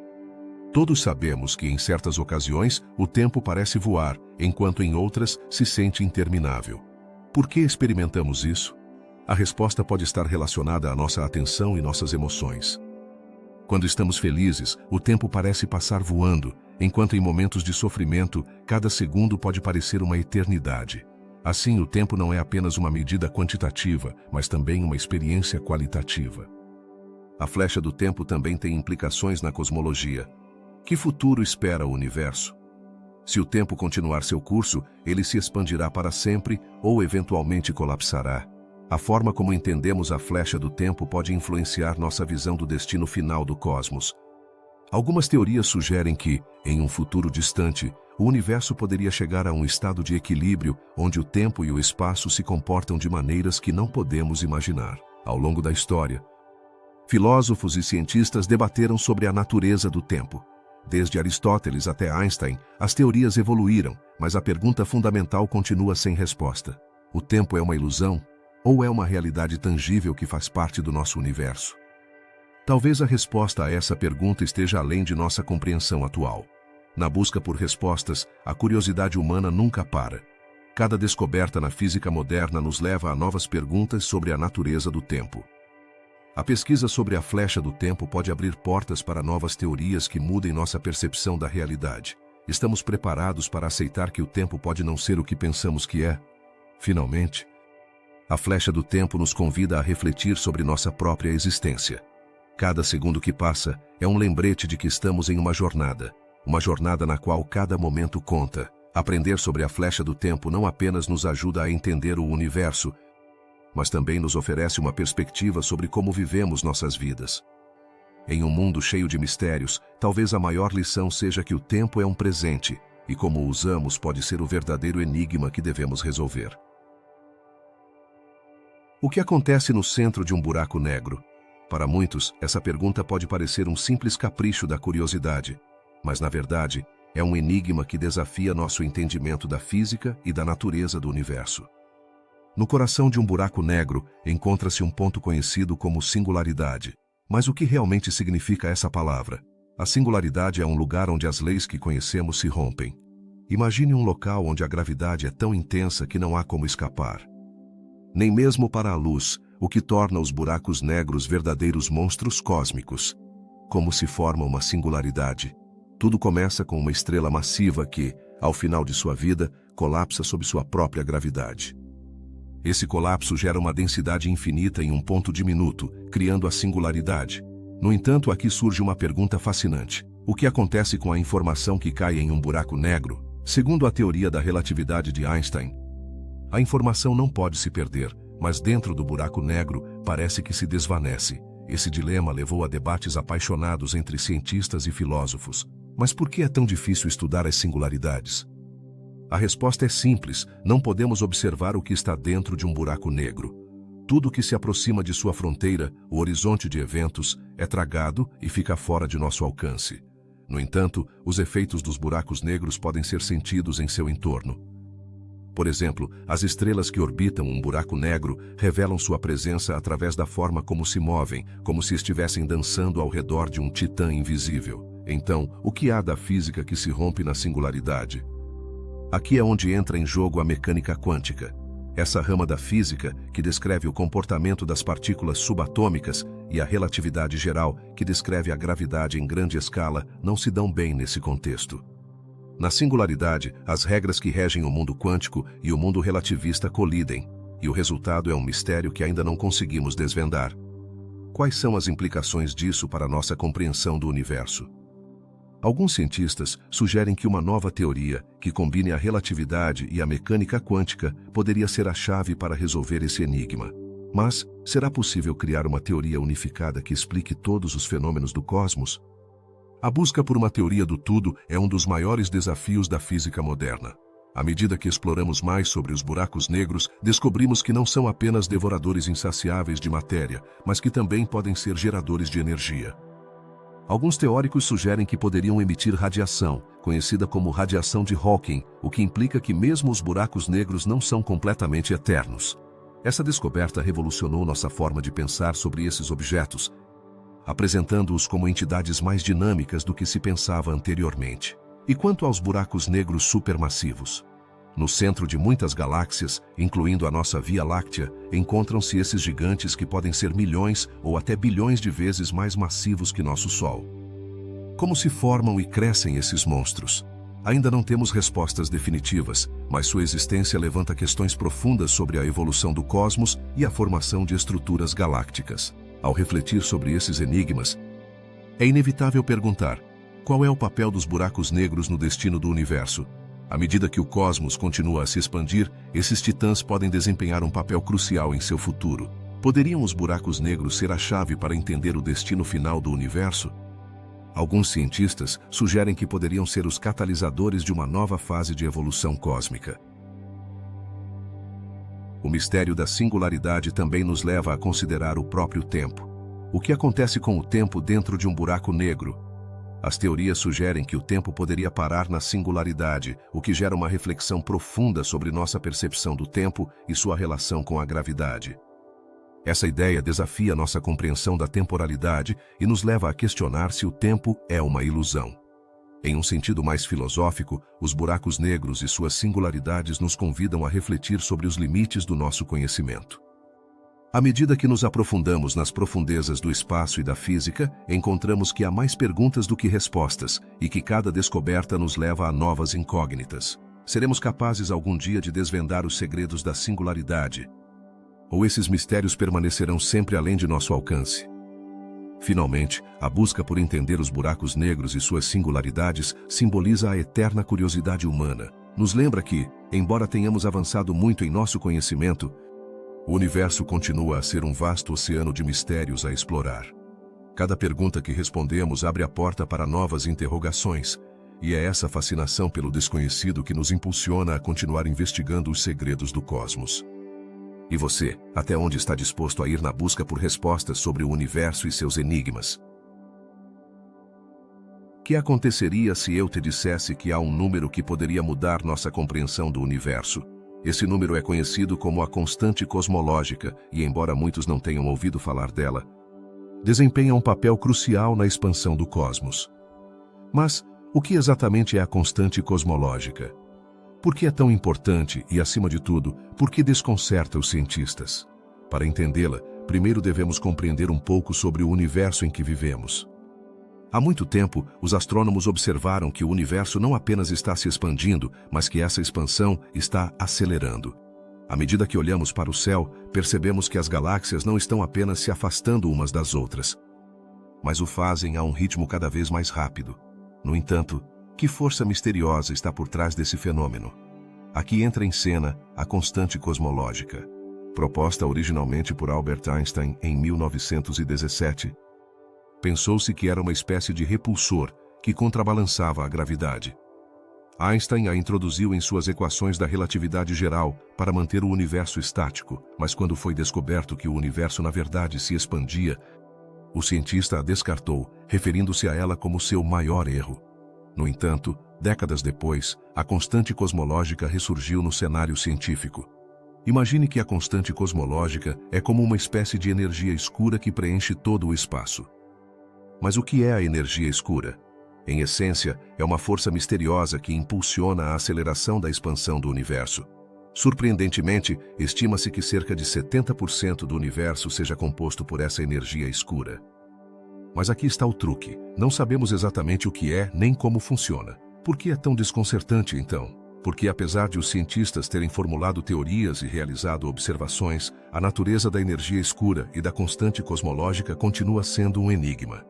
Todos sabemos que em certas ocasiões o tempo parece voar, enquanto em outras se sente interminável. Por que experimentamos isso? A resposta pode estar relacionada à nossa atenção e nossas emoções. Quando estamos felizes, o tempo parece passar voando, enquanto em momentos de sofrimento, cada segundo pode parecer uma eternidade. Assim, o tempo não é apenas uma medida quantitativa, mas também uma experiência qualitativa. A flecha do tempo também tem implicações na cosmologia. Que futuro espera o universo? Se o tempo continuar seu curso, ele se expandirá para sempre ou eventualmente colapsará. A forma como entendemos a flecha do tempo pode influenciar nossa visão do destino final do cosmos. Algumas teorias sugerem que, em um futuro distante, o universo poderia chegar a um estado de equilíbrio onde o tempo e o espaço se comportam de maneiras que não podemos imaginar. Ao longo da história, filósofos e cientistas debateram sobre a natureza do tempo. Desde Aristóteles até Einstein, as teorias evoluíram, mas a pergunta fundamental continua sem resposta. O tempo é uma ilusão? Ou é uma realidade tangível que faz parte do nosso universo? Talvez a resposta a essa pergunta esteja além de nossa compreensão atual. Na busca por respostas, a curiosidade humana nunca para. Cada descoberta na física moderna nos leva a novas perguntas sobre a natureza do tempo. A pesquisa sobre a flecha do tempo pode abrir portas para novas teorias que mudem nossa percepção da realidade. Estamos preparados para aceitar que o tempo pode não ser o que pensamos que é? Finalmente, a flecha do tempo nos convida a refletir sobre nossa própria existência. Cada segundo que passa é um lembrete de que estamos em uma jornada na qual cada momento conta. Aprender sobre a flecha do tempo não apenas nos ajuda a entender o universo, mas também nos oferece uma perspectiva sobre como vivemos nossas vidas. Em um mundo cheio de mistérios, talvez a maior lição seja que o tempo é um presente, e como o usamos pode ser o verdadeiro enigma que devemos resolver. O que acontece no centro de um buraco negro? Para muitos, essa pergunta pode parecer um simples capricho da curiosidade, mas na verdade, é um enigma que desafia nosso entendimento da física e da natureza do universo. No coração de um buraco negro encontra-se um ponto conhecido como singularidade. Mas o que realmente significa essa palavra? A singularidade é um lugar onde as leis que conhecemos se rompem. Imagine um local onde a gravidade é tão intensa que não há como escapar. Nem mesmo para a luz, o que torna os buracos negros verdadeiros monstros cósmicos. Como se forma uma singularidade? Tudo começa com uma estrela massiva que, ao final de sua vida, colapsa sob sua própria gravidade. Esse colapso gera uma densidade infinita em um ponto diminuto, criando a singularidade. No entanto, aqui surge uma pergunta fascinante. O que acontece com a informação que cai em um buraco negro? Segundo a teoria da relatividade de Einstein, a informação não pode se perder, mas dentro do buraco negro parece que se desvanece. Esse dilema levou a debates apaixonados entre cientistas e filósofos. Mas por que é tão difícil estudar as singularidades? A resposta é simples: não podemos observar o que está dentro de um buraco negro. Tudo que se aproxima de sua fronteira, o horizonte de eventos, é tragado e fica fora de nosso alcance. No entanto, os efeitos dos buracos negros podem ser sentidos em seu entorno. Por exemplo, as estrelas que orbitam um buraco negro revelam sua presença através da forma como se movem, como se estivessem dançando ao redor de um titã invisível. Então, o que há da física que se rompe na singularidade? Aqui é onde entra em jogo a mecânica quântica. Essa rama da física que descreve o comportamento das partículas subatômicas e a relatividade geral que descreve a gravidade em grande escala não se dão bem nesse contexto. Na singularidade, as regras que regem o mundo quântico e o mundo relativista colidem, e o resultado é um mistério que ainda não conseguimos desvendar. Quais são as implicações disso para a nossa compreensão do universo? Alguns cientistas sugerem que uma nova teoria, que combine a relatividade e a mecânica quântica, poderia ser a chave para resolver esse enigma. Mas, será possível criar uma teoria unificada que explique todos os fenômenos do cosmos? A busca por uma teoria do tudo é um dos maiores desafios da física moderna. À medida que exploramos mais sobre os buracos negros, descobrimos que não são apenas devoradores insaciáveis de matéria, mas que também podem ser geradores de energia. Alguns teóricos sugerem que poderiam emitir radiação, conhecida como radiação de Hawking, o que implica que mesmo os buracos negros não são completamente eternos. Essa descoberta revolucionou nossa forma de pensar sobre esses objetos, apresentando-os como entidades mais dinâmicas do que se pensava anteriormente. E quanto aos buracos negros supermassivos? No centro de muitas galáxias, incluindo a nossa Via Láctea, encontram-se esses gigantes que podem ser milhões ou até bilhões de vezes mais massivos que nosso Sol. Como se formam e crescem esses monstros? Ainda não temos respostas definitivas, mas sua existência levanta questões profundas sobre a evolução do cosmos e a formação de estruturas galácticas. Ao refletir sobre esses enigmas, é inevitável perguntar: qual é o papel dos buracos negros no destino do universo? À medida que o cosmos continua a se expandir, esses titãs podem desempenhar um papel crucial em seu futuro. Poderiam os buracos negros ser a chave para entender o destino final do universo? Alguns cientistas sugerem que poderiam ser os catalisadores de uma nova fase de evolução cósmica. O mistério da singularidade também nos leva a considerar o próprio tempo. O que acontece com o tempo dentro de um buraco negro? As teorias sugerem que o tempo poderia parar na singularidade, o que gera uma reflexão profunda sobre nossa percepção do tempo e sua relação com a gravidade. Essa ideia desafia nossa compreensão da temporalidade e nos leva a questionar se o tempo é uma ilusão. Em um sentido mais filosófico, os buracos negros e suas singularidades nos convidam a refletir sobre os limites do nosso conhecimento. À medida que nos aprofundamos nas profundezas do espaço e da física, encontramos que há mais perguntas do que respostas e que cada descoberta nos leva a novas incógnitas. Seremos capazes algum dia de desvendar os segredos da singularidade? Ou esses mistérios permanecerão sempre além de nosso alcance? Finalmente, a busca por entender os buracos negros e suas singularidades simboliza a eterna curiosidade humana. Nos lembra que, embora tenhamos avançado muito em nosso conhecimento, o universo continua a ser um vasto oceano de mistérios a explorar. Cada pergunta que respondemos abre a porta para novas interrogações, e é essa fascinação pelo desconhecido que nos impulsiona a continuar investigando os segredos do cosmos. E você, até onde está disposto a ir na busca por respostas sobre o universo e seus enigmas? que aconteceria se eu te dissesse que há um número que poderia mudar nossa compreensão do universo? Esse número é conhecido como a constante cosmológica e, embora muitos não tenham ouvido falar dela, desempenha um papel crucial na expansão do cosmos. Mas o que exatamente é a constante cosmológica? Por que é tão importante e, acima de tudo, por que desconcerta os cientistas? Para entendê-la, primeiro devemos compreender um pouco sobre o universo em que vivemos. Há muito tempo, os astrônomos observaram que o universo não apenas está se expandindo, mas que essa expansão está acelerando. À medida que olhamos para o céu, percebemos que as galáxias não estão apenas se afastando umas das outras, mas o fazem a um ritmo cada vez mais rápido. No entanto, que força misteriosa está por trás desse fenômeno? Aqui entra em cena a constante cosmológica. Proposta originalmente por Albert Einstein em 1917, pensou-se que era uma espécie de repulsor que contrabalançava a gravidade. Einstein a introduziu em suas equações da relatividade geral para manter o universo estático, mas quando foi descoberto que o universo na verdade se expandia, o cientista a descartou, referindo-se a ela como seu maior erro. No entanto, décadas depois, a constante cosmológica ressurgiu no cenário científico. Imagine que a constante cosmológica é como uma espécie de energia escura que preenche todo o espaço. Mas o que é a energia escura? Em essência, é uma força misteriosa que impulsiona a aceleração da expansão do universo. Surpreendentemente, estima-se que cerca de 70% do universo seja composto por essa energia escura. Mas aqui está o truque. Não sabemos exatamente o que é nem como funciona. Por que é tão desconcertante, então? Porque apesar de os cientistas terem formulado teorias e realizado observações, a natureza da energia escura e da constante cosmológica continua sendo um enigma.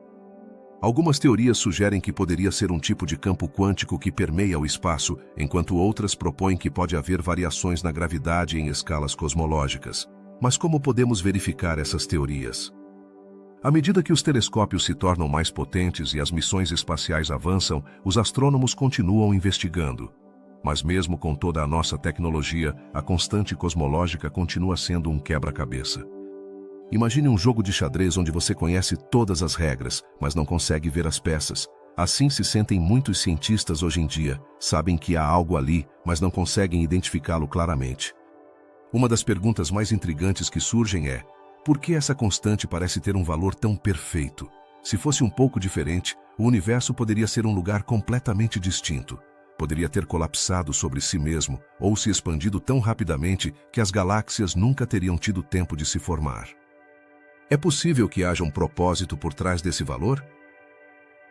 Algumas teorias sugerem que poderia ser um tipo de campo quântico que permeia o espaço, enquanto outras propõem que pode haver variações na gravidade em escalas cosmológicas. Mas como podemos verificar essas teorias? À medida que os telescópios se tornam mais potentes e as missões espaciais avançam, os astrônomos continuam investigando. Mas mesmo com toda a nossa tecnologia, a constante cosmológica continua sendo um quebra-cabeça. Imagine um jogo de xadrez onde você conhece todas as regras, mas não consegue ver as peças. Assim se sentem muitos cientistas hoje em dia. Sabem que há algo ali, mas não conseguem identificá-lo claramente. Uma das perguntas mais intrigantes que surgem é: por que essa constante parece ter um valor tão perfeito? Se fosse um pouco diferente, o universo poderia ser um lugar completamente distinto. Poderia ter colapsado sobre si mesmo ou se expandido tão rapidamente que as galáxias nunca teriam tido tempo de se formar. É possível que haja um propósito por trás desse valor?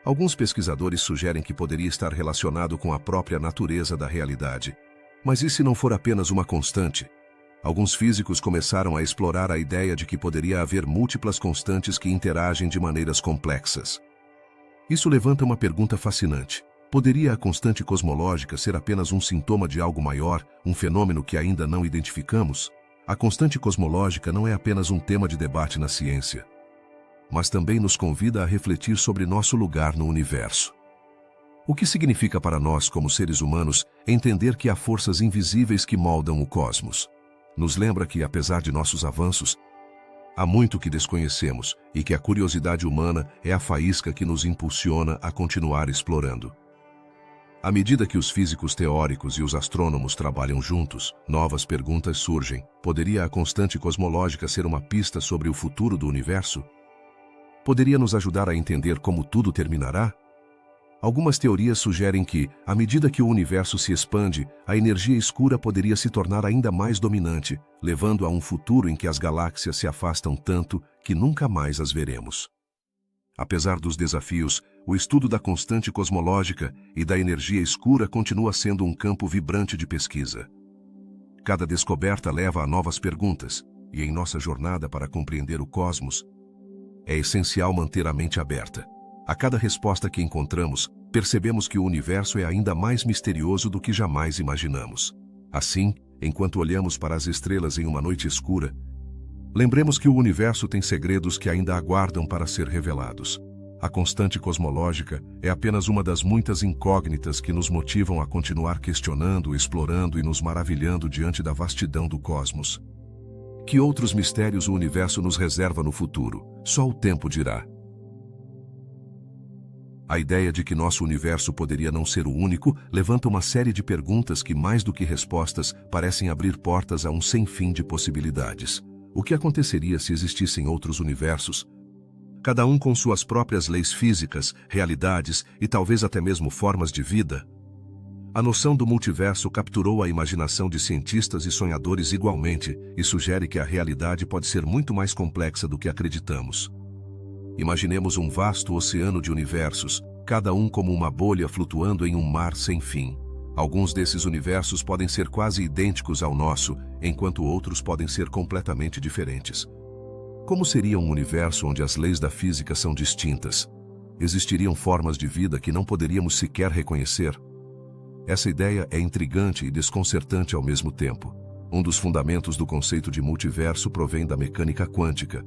Alguns pesquisadores sugerem que poderia estar relacionado com a própria natureza da realidade. Mas e se não for apenas uma constante? Alguns físicos começaram a explorar a ideia de que poderia haver múltiplas constantes que interagem de maneiras complexas. Isso levanta uma pergunta fascinante. Poderia a constante cosmológica ser apenas um sintoma de algo maior, um fenômeno que ainda não identificamos? A constante cosmológica não é apenas um tema de debate na ciência, mas também nos convida a refletir sobre nosso lugar no universo. O que significa para nós, como seres humanos, entender que há forças invisíveis que moldam o cosmos? Nos lembra que, apesar de nossos avanços, há muito que desconhecemos e que a curiosidade humana é a faísca que nos impulsiona a continuar explorando. À medida que os físicos teóricos e os astrônomos trabalham juntos, novas perguntas surgem. Poderia a constante cosmológica ser uma pista sobre o futuro do universo? Poderia nos ajudar a entender como tudo terminará? Algumas teorias sugerem que, à medida que o universo se expande, a energia escura poderia se tornar ainda mais dominante, levando a um futuro em que as galáxias se afastam tanto que nunca mais as veremos. Apesar dos desafios, o estudo da constante cosmológica e da energia escura continua sendo um campo vibrante de pesquisa. Cada descoberta leva a novas perguntas, e em nossa jornada para compreender o cosmos, é essencial manter a mente aberta. A cada resposta que encontramos, percebemos que o universo é ainda mais misterioso do que jamais imaginamos. Assim, enquanto olhamos para as estrelas em uma noite escura, lembremos que o universo tem segredos que ainda aguardam para ser revelados. A constante cosmológica é apenas uma das muitas incógnitas que nos motivam a continuar questionando, explorando e nos maravilhando diante da vastidão do cosmos. Que outros mistérios o universo nos reserva no futuro? Só o tempo dirá. A ideia de que nosso universo poderia não ser o único levanta uma série de perguntas que, mais do que respostas, parecem abrir portas a um sem fim de possibilidades. O que aconteceria se existissem outros universos? Cada um com suas próprias leis físicas, realidades e talvez até mesmo formas de vida? A noção do multiverso capturou a imaginação de cientistas e sonhadores igualmente e sugere que a realidade pode ser muito mais complexa do que acreditamos. Imaginemos um vasto oceano de universos, cada um como uma bolha flutuando em um mar sem fim. Alguns desses universos podem ser quase idênticos ao nosso, enquanto outros podem ser completamente diferentes. Como seria um universo onde as leis da física são distintas? Existiriam formas de vida que não poderíamos sequer reconhecer? Essa ideia é intrigante e desconcertante ao mesmo tempo. Um dos fundamentos do conceito de multiverso provém da mecânica quântica,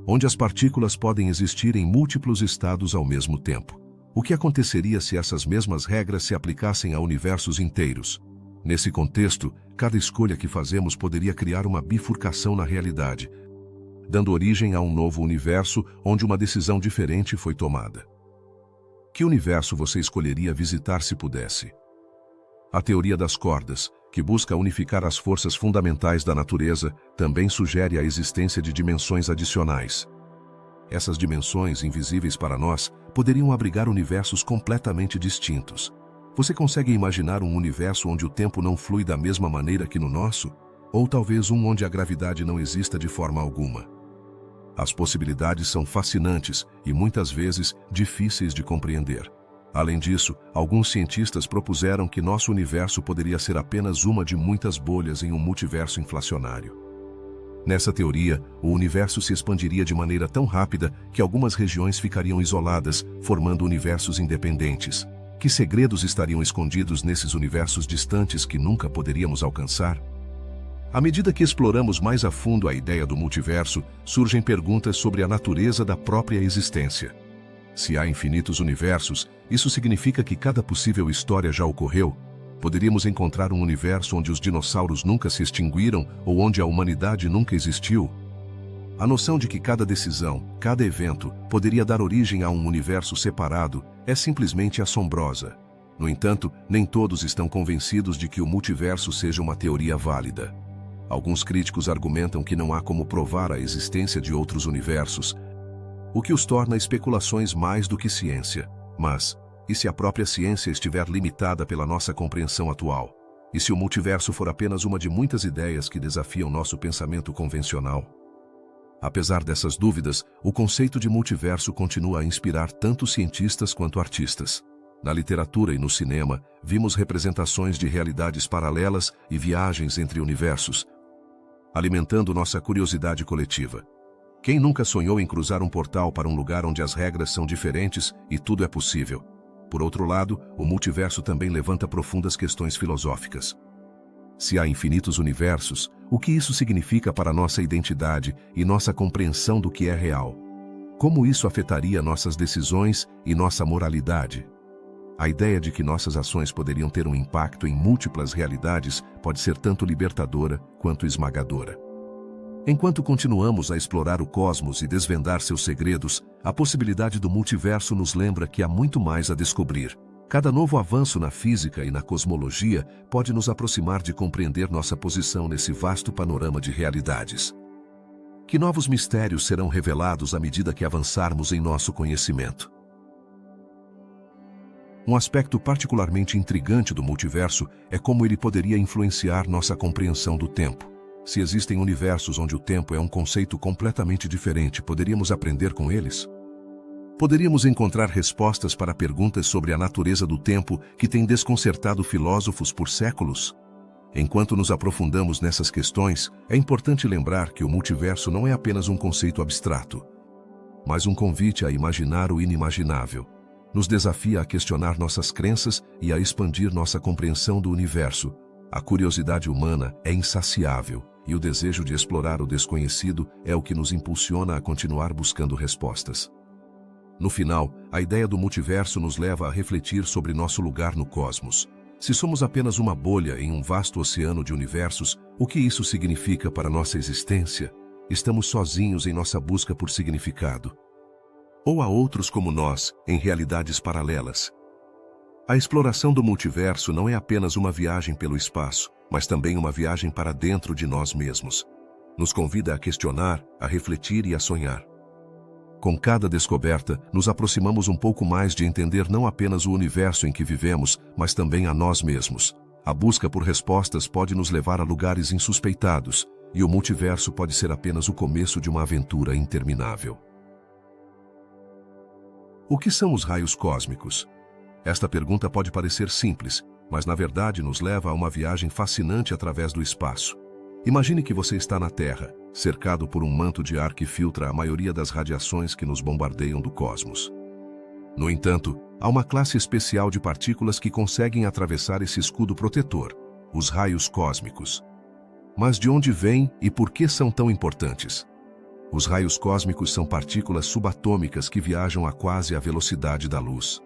onde as partículas podem existir em múltiplos estados ao mesmo tempo. O que aconteceria se essas mesmas regras se aplicassem a universos inteiros? Nesse contexto, cada escolha que fazemos poderia criar uma bifurcação na realidade, dando origem a um novo universo onde uma decisão diferente foi tomada. Que universo você escolheria visitar se pudesse? A teoria das cordas, que busca unificar as forças fundamentais da natureza, também sugere a existência de dimensões adicionais. Essas dimensões, invisíveis para nós, poderiam abrigar universos completamente distintos. Você consegue imaginar um universo onde o tempo não flui da mesma maneira que no nosso? Ou talvez um onde a gravidade não exista de forma alguma? As possibilidades são fascinantes e, muitas vezes, difíceis de compreender. Além disso, alguns cientistas propuseram que nosso universo poderia ser apenas uma de muitas bolhas em um multiverso inflacionário. Nessa teoria, o universo se expandiria de maneira tão rápida que algumas regiões ficariam isoladas, formando universos independentes. Que segredos estariam escondidos nesses universos distantes que nunca poderíamos alcançar? À medida que exploramos mais a fundo a ideia do multiverso, surgem perguntas sobre a natureza da própria existência. Se há infinitos universos, isso significa que cada possível história já ocorreu? Poderíamos encontrar um universo onde os dinossauros nunca se extinguiram ou onde a humanidade nunca existiu? A noção de que cada decisão, cada evento, poderia dar origem a um universo separado é simplesmente assombrosa. No entanto, nem todos estão convencidos de que o multiverso seja uma teoria válida. Alguns críticos argumentam que não há como provar a existência de outros universos, o que os torna especulações mais do que ciência. Mas, e se a própria ciência estiver limitada pela nossa compreensão atual? E se o multiverso for apenas uma de muitas ideias que desafiam nosso pensamento convencional? Apesar dessas dúvidas, o conceito de multiverso continua a inspirar tanto cientistas quanto artistas. Na literatura e no cinema, vimos representações de realidades paralelas e viagens entre universos, alimentando nossa curiosidade coletiva. Quem nunca sonhou em cruzar um portal para um lugar onde as regras são diferentes e tudo é possível? Por outro lado, o multiverso também levanta profundas questões filosóficas. Se há infinitos universos, o que isso significa para nossa identidade e nossa compreensão do que é real? Como isso afetaria nossas decisões e nossa moralidade? A ideia de que nossas ações poderiam ter um impacto em múltiplas realidades pode ser tanto libertadora quanto esmagadora. Enquanto continuamos a explorar o cosmos e desvendar seus segredos, a possibilidade do multiverso nos lembra que há muito mais a descobrir. Cada novo avanço na física e na cosmologia pode nos aproximar de compreender nossa posição nesse vasto panorama de realidades. Que novos mistérios serão revelados à medida que avançarmos em nosso conhecimento? Um aspecto particularmente intrigante do multiverso é como ele poderia influenciar nossa compreensão do tempo. Se existem universos onde o tempo é um conceito completamente diferente, poderíamos aprender com eles? Poderíamos encontrar respostas para perguntas sobre a natureza do tempo que têm desconcertado filósofos por séculos? Enquanto nos aprofundamos nessas questões, é importante lembrar que o multiverso não é apenas um conceito abstrato, mas um convite a imaginar o inimaginável. Nos desafia a questionar nossas crenças e a expandir nossa compreensão do universo. A curiosidade humana é insaciável, e o desejo de explorar o desconhecido é o que nos impulsiona a continuar buscando respostas. No final, a ideia do multiverso nos leva a refletir sobre nosso lugar no cosmos. Se somos apenas uma bolha em um vasto oceano de universos, o que isso significa para nossa existência? Estamos sozinhos em nossa busca por significado. Ou a outros como nós, em realidades paralelas. A exploração do multiverso não é apenas uma viagem pelo espaço, mas também uma viagem para dentro de nós mesmos. Nos convida a questionar, a refletir e a sonhar. Com cada descoberta, nos aproximamos um pouco mais de entender não apenas o universo em que vivemos, mas também a nós mesmos. A busca por respostas pode nos levar a lugares insuspeitados, e o multiverso pode ser apenas o começo de uma aventura interminável. O que são os raios cósmicos? Esta pergunta pode parecer simples, mas na verdade nos leva a uma viagem fascinante através do espaço. Imagine que você está na Terra, cercado por um manto de ar que filtra a maioria das radiações que nos bombardeiam do cosmos. No entanto, há uma classe especial de partículas que conseguem atravessar esse escudo protetor, os raios cósmicos. Mas de onde vêm e por que são tão importantes? Os raios cósmicos são partículas subatômicas que viajam a quase a velocidade da luz.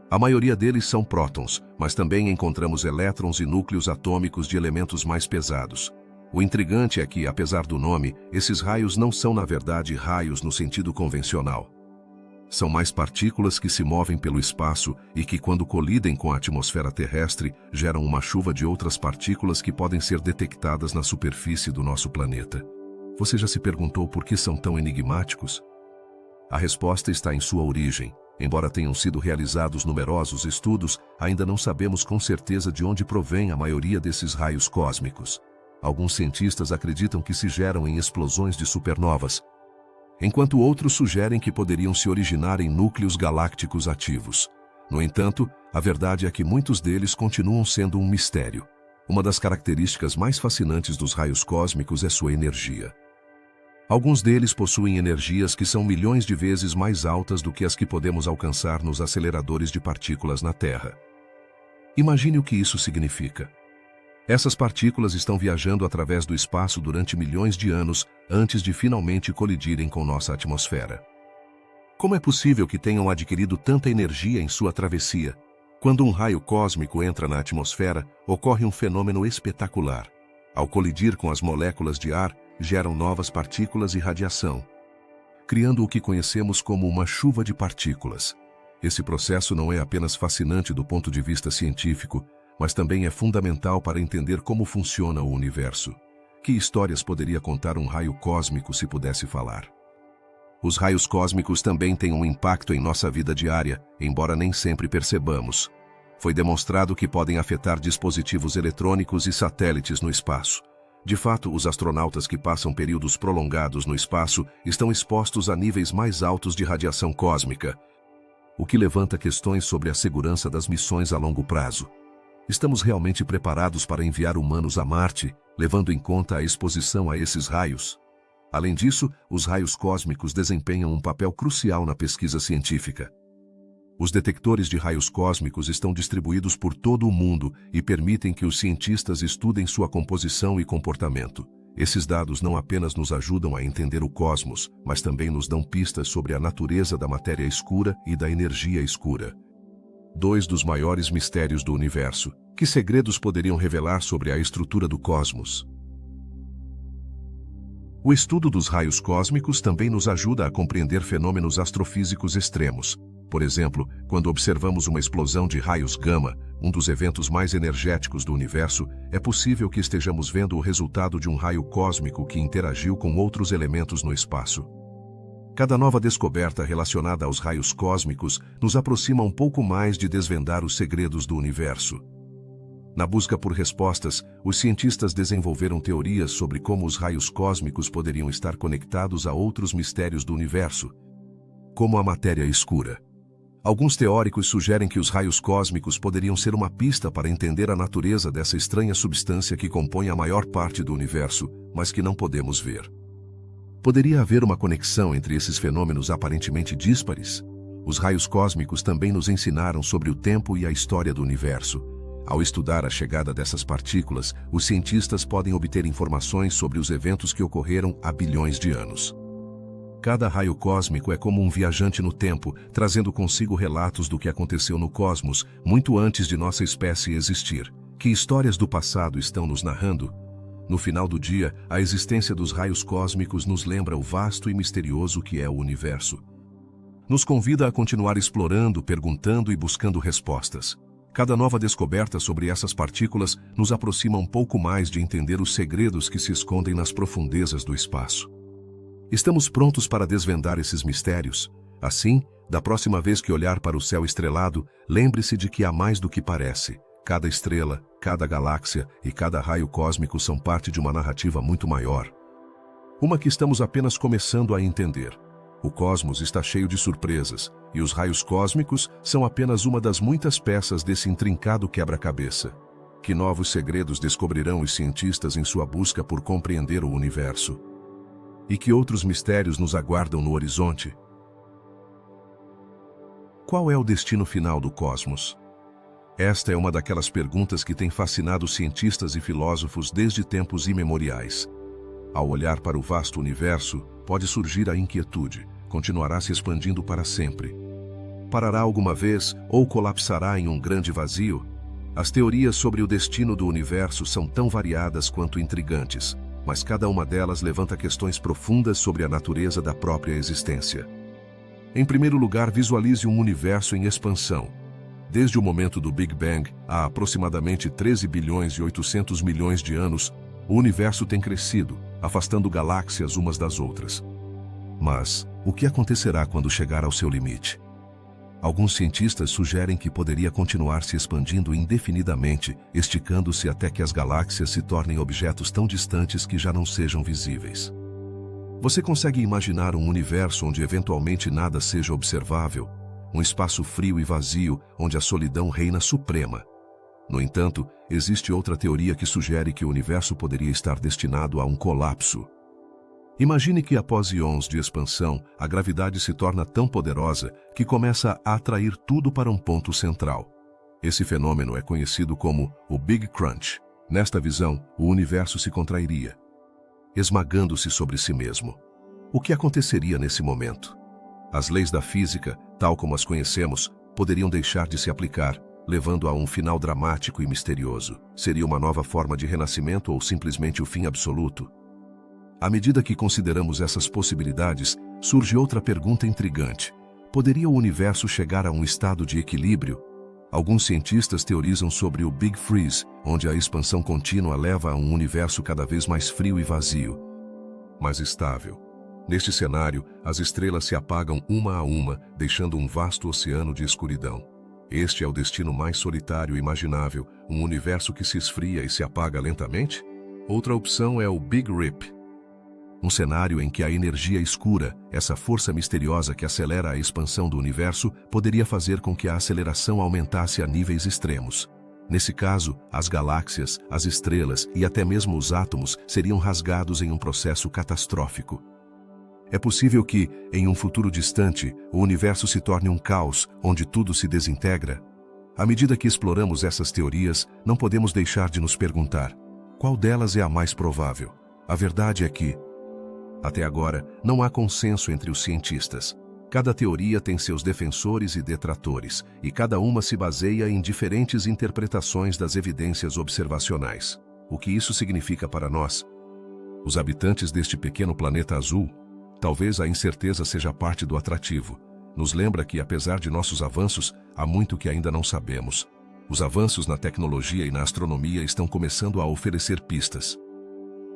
A maioria deles são prótons, mas também encontramos elétrons e núcleos atômicos de elementos mais pesados. O intrigante é que, apesar do nome, esses raios não são na verdade raios no sentido convencional. São mais partículas que se movem pelo espaço e que, quando colidem com a atmosfera terrestre, geram uma chuva de outras partículas que podem ser detectadas na superfície do nosso planeta. Você já se perguntou por que são tão enigmáticos? A resposta está em sua origem. Embora tenham sido realizados numerosos estudos, ainda não sabemos com certeza de onde provém a maioria desses raios cósmicos. Alguns cientistas acreditam que se geram em explosões de supernovas, enquanto outros sugerem que poderiam se originar em núcleos galácticos ativos. No entanto, a verdade é que muitos deles continuam sendo um mistério. Uma das características mais fascinantes dos raios cósmicos é sua energia. Alguns deles possuem energias que são milhões de vezes mais altas do que as que podemos alcançar nos aceleradores de partículas na Terra. Imagine o que isso significa. Essas partículas estão viajando através do espaço durante milhões de anos antes de finalmente colidirem com nossa atmosfera. Como é possível que tenham adquirido tanta energia em sua travessia? Quando um raio cósmico entra na atmosfera, ocorre um fenômeno espetacular. Ao colidir com as moléculas de ar, geram novas partículas e radiação, criando o que conhecemos como uma chuva de partículas. Esse processo não é apenas fascinante do ponto de vista científico, mas também é fundamental para entender como funciona o universo. Que histórias poderia contar um raio cósmico se pudesse falar? Os raios cósmicos também têm um impacto em nossa vida diária, embora nem sempre percebamos. Foi demonstrado que podem afetar dispositivos eletrônicos e satélites no espaço. De fato, os astronautas que passam períodos prolongados no espaço estão expostos a níveis mais altos de radiação cósmica, o que levanta questões sobre a segurança das missões a longo prazo. Estamos realmente preparados para enviar humanos a Marte, levando em conta a exposição a esses raios? Além disso, os raios cósmicos desempenham um papel crucial na pesquisa científica. Os detectores de raios cósmicos estão distribuídos por todo o mundo e permitem que os cientistas estudem sua composição e comportamento. Esses dados não apenas nos ajudam a entender o cosmos, mas também nos dão pistas sobre a natureza da matéria escura e da energia escura. Dois dos maiores mistérios do universo. Que segredos poderiam revelar sobre a estrutura do cosmos? O estudo dos raios cósmicos também nos ajuda a compreender fenômenos astrofísicos extremos. Por exemplo, quando observamos uma explosão de raios gama, um dos eventos mais energéticos do universo, é possível que estejamos vendo o resultado de um raio cósmico que interagiu com outros elementos no espaço. Cada nova descoberta relacionada aos raios cósmicos nos aproxima um pouco mais de desvendar os segredos do universo. Na busca por respostas, os cientistas desenvolveram teorias sobre como os raios cósmicos poderiam estar conectados a outros mistérios do universo, como a matéria escura. Alguns teóricos sugerem que os raios cósmicos poderiam ser uma pista para entender a natureza dessa estranha substância que compõe a maior parte do universo, mas que não podemos ver. Poderia haver uma conexão entre esses fenômenos aparentemente díspares? Os raios cósmicos também nos ensinaram sobre o tempo e a história do universo. Ao estudar a chegada dessas partículas, os cientistas podem obter informações sobre os eventos que ocorreram há bilhões de anos. Cada raio cósmico é como um viajante no tempo, trazendo consigo relatos do que aconteceu no cosmos, muito antes de nossa espécie existir. Que histórias do passado estão nos narrando? No final do dia, a existência dos raios cósmicos nos lembra o vasto e misterioso que é o universo. nos convida a continuar explorando, perguntando e buscando respostas. Cada nova descoberta sobre essas partículas nos aproxima um pouco mais de entender os segredos que se escondem nas profundezas do espaço. Estamos prontos para desvendar esses mistérios? Assim, da próxima vez que olhar para o céu estrelado, lembre-se de que há mais do que parece. Cada estrela, cada galáxia e cada raio cósmico são parte de uma narrativa muito maior. Uma que estamos apenas começando a entender. O cosmos está cheio de surpresas, e os raios cósmicos são apenas uma das muitas peças desse intrincado quebra-cabeça. Que novos segredos descobrirão os cientistas em sua busca por compreender o universo? E que outros mistérios nos aguardam no horizonte? Qual é o destino final do cosmos? Esta é uma daquelas perguntas que tem fascinado cientistas e filósofos desde tempos imemoriais. Ao olhar para o vasto universo, pode surgir a inquietude: continuará se expandindo para sempre? Parará alguma vez ou colapsará em um grande vazio? As teorias sobre o destino do universo são tão variadas quanto intrigantes, mas cada uma delas levanta questões profundas sobre a natureza da própria existência. Em primeiro lugar, visualize um universo em expansão. Desde o momento do Big Bang, há aproximadamente 13 bilhões e 800 milhões de anos, o universo tem crescido, afastando galáxias umas das outras. Mas, o que acontecerá quando chegar ao seu limite? Alguns cientistas sugerem que poderia continuar se expandindo indefinidamente, esticando-se até que as galáxias se tornem objetos tão distantes que já não sejam visíveis. Você consegue imaginar um universo onde eventualmente nada seja observável? Um espaço frio e vazio onde a solidão reina suprema. No entanto, existe outra teoria que sugere que o universo poderia estar destinado a um colapso. Imagine que após íons de expansão, a gravidade se torna tão poderosa que começa a atrair tudo para um ponto central. Esse fenômeno é conhecido como o Big Crunch. Nesta visão, o universo se contrairia, esmagando-se sobre si mesmo. O que aconteceria nesse momento? As leis da física, tal como as conhecemos, poderiam deixar de se aplicar, levando a um final dramático e misterioso. Seria uma nova forma de renascimento ou simplesmente o fim absoluto? À medida que consideramos essas possibilidades, surge outra pergunta intrigante. Poderia o universo chegar a um estado de equilíbrio? Alguns cientistas teorizam sobre o Big Freeze, onde a expansão contínua leva a um universo cada vez mais frio e vazio, mas estável. Neste cenário, as estrelas se apagam uma a uma, deixando um vasto oceano de escuridão. Este é o destino mais solitário imaginável, um universo que se esfria e se apaga lentamente? Outra opção é o Big Rip, um cenário em que a energia escura, essa força misteriosa que acelera a expansão do universo, poderia fazer com que a aceleração aumentasse a níveis extremos. Nesse caso, as galáxias, as estrelas e até mesmo os átomos seriam rasgados em um processo catastrófico. É possível que, em um futuro distante, o universo se torne um caos, onde tudo se desintegra. À medida que exploramos essas teorias, não podemos deixar de nos perguntar: qual delas é a mais provável? A verdade é que, até agora, não há consenso entre os cientistas. Cada teoria tem seus defensores e detratores, e cada uma se baseia em diferentes interpretações das evidências observacionais. O que isso significa para nós? Os habitantes deste pequeno planeta azul? Talvez a incerteza seja parte do atrativo. Nos lembra que, apesar de nossos avanços, há muito que ainda não sabemos. Os avanços na tecnologia e na astronomia estão começando a oferecer pistas.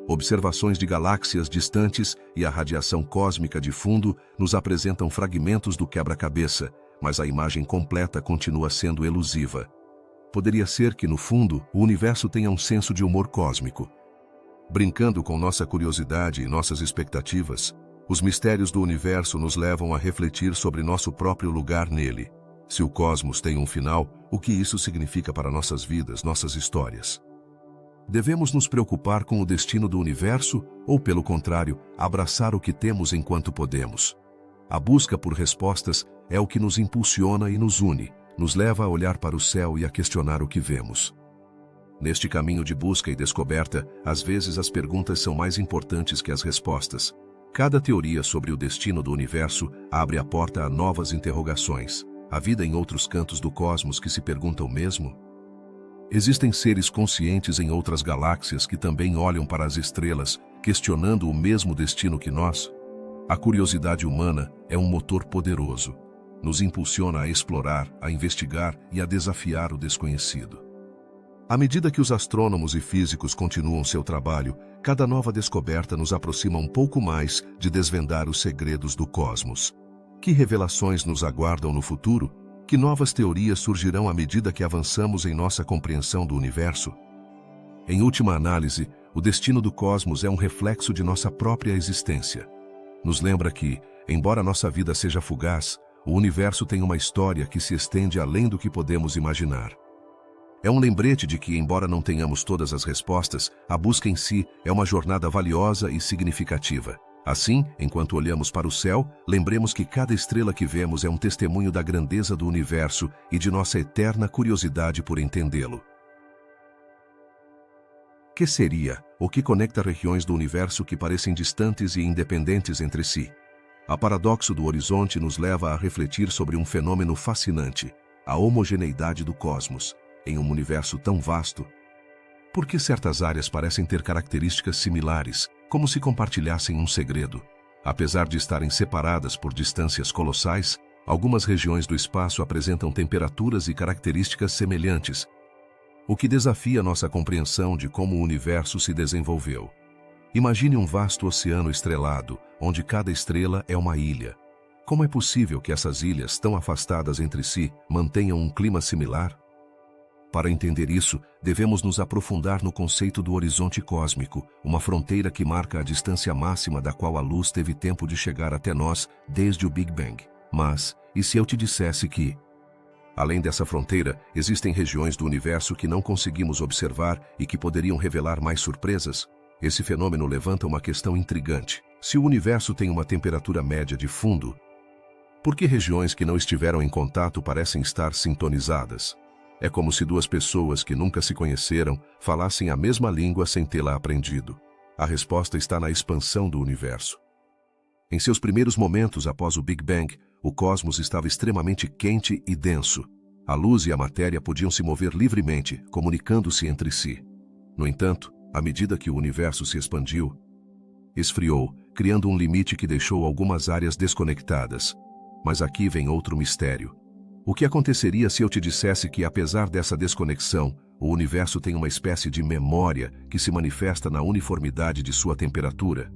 Observações de galáxias distantes e a radiação cósmica de fundo nos apresentam fragmentos do quebra-cabeça, mas a imagem completa continua sendo elusiva. Poderia ser que, no fundo, o universo tenha um senso de humor cósmico. Brincando com nossa curiosidade e nossas expectativas, os mistérios do universo nos levam a refletir sobre nosso próprio lugar nele. Se o cosmos tem um final, o que isso significa para nossas vidas, nossas histórias? Devemos nos preocupar com o destino do universo ou, pelo contrário, abraçar o que temos enquanto podemos? A busca por respostas é o que nos impulsiona e nos une, nos leva a olhar para o céu e a questionar o que vemos. Neste caminho de busca e descoberta, às vezes as perguntas são mais importantes que as respostas. Cada teoria sobre o destino do universo abre a porta a novas interrogações. Há vida em outros cantos do cosmos que se perguntam mesmo? Existem seres conscientes em outras galáxias que também olham para as estrelas, questionando o mesmo destino que nós? A curiosidade humana é um motor poderoso. nos impulsiona a explorar, a investigar e a desafiar o desconhecido. À medida que os astrônomos e físicos continuam seu trabalho, cada nova descoberta nos aproxima um pouco mais de desvendar os segredos do cosmos. Que revelações nos aguardam no futuro? Que novas teorias surgirão à medida que avançamos em nossa compreensão do universo? Em última análise, o destino do cosmos é um reflexo de nossa própria existência. Nos lembra que, embora nossa vida seja fugaz, o universo tem uma história que se estende além do que podemos imaginar. É um lembrete de que, embora não tenhamos todas as respostas, a busca em si é uma jornada valiosa e significativa. Assim, enquanto olhamos para o céu, lembremos que cada estrela que vemos é um testemunho da grandeza do universo e de nossa eterna curiosidade por entendê-lo. Que seria o que conecta regiões do universo que parecem distantes e independentes entre si? A paradoxo do horizonte nos leva a refletir sobre um fenômeno fascinante, a homogeneidade do cosmos. Em um universo tão vasto, por que certas áreas parecem ter características similares, como se compartilhassem um segredo? Apesar de estarem separadas por distâncias colossais, algumas regiões do espaço apresentam temperaturas e características semelhantes, o que desafia nossa compreensão de como o universo se desenvolveu. Imagine um vasto oceano estrelado, onde cada estrela é uma ilha. Como é possível que essas ilhas, tão afastadas entre si, mantenham um clima similar? Para entender isso, devemos nos aprofundar no conceito do horizonte cósmico, uma fronteira que marca a distância máxima da qual a luz teve tempo de chegar até nós desde o Big Bang. Mas, e se eu te dissesse que, além dessa fronteira, existem regiões do universo que não conseguimos observar e que poderiam revelar mais surpresas? Esse fenômeno levanta uma questão intrigante. Se o universo tem uma temperatura média de fundo, por que regiões que não estiveram em contato parecem estar sintonizadas? É como se duas pessoas que nunca se conheceram falassem a mesma língua sem tê-la aprendido. A resposta está na expansão do universo. Em seus primeiros momentos após o Big Bang, o cosmos estava extremamente quente e denso. A luz e a matéria podiam se mover livremente, comunicando-se entre si. No entanto, à medida que o universo se expandiu, esfriou, criando um limite que deixou algumas áreas desconectadas. Mas aqui vem outro mistério. O que aconteceria se eu te dissesse que, apesar dessa desconexão, o universo tem uma espécie de memória que se manifesta na uniformidade de sua temperatura?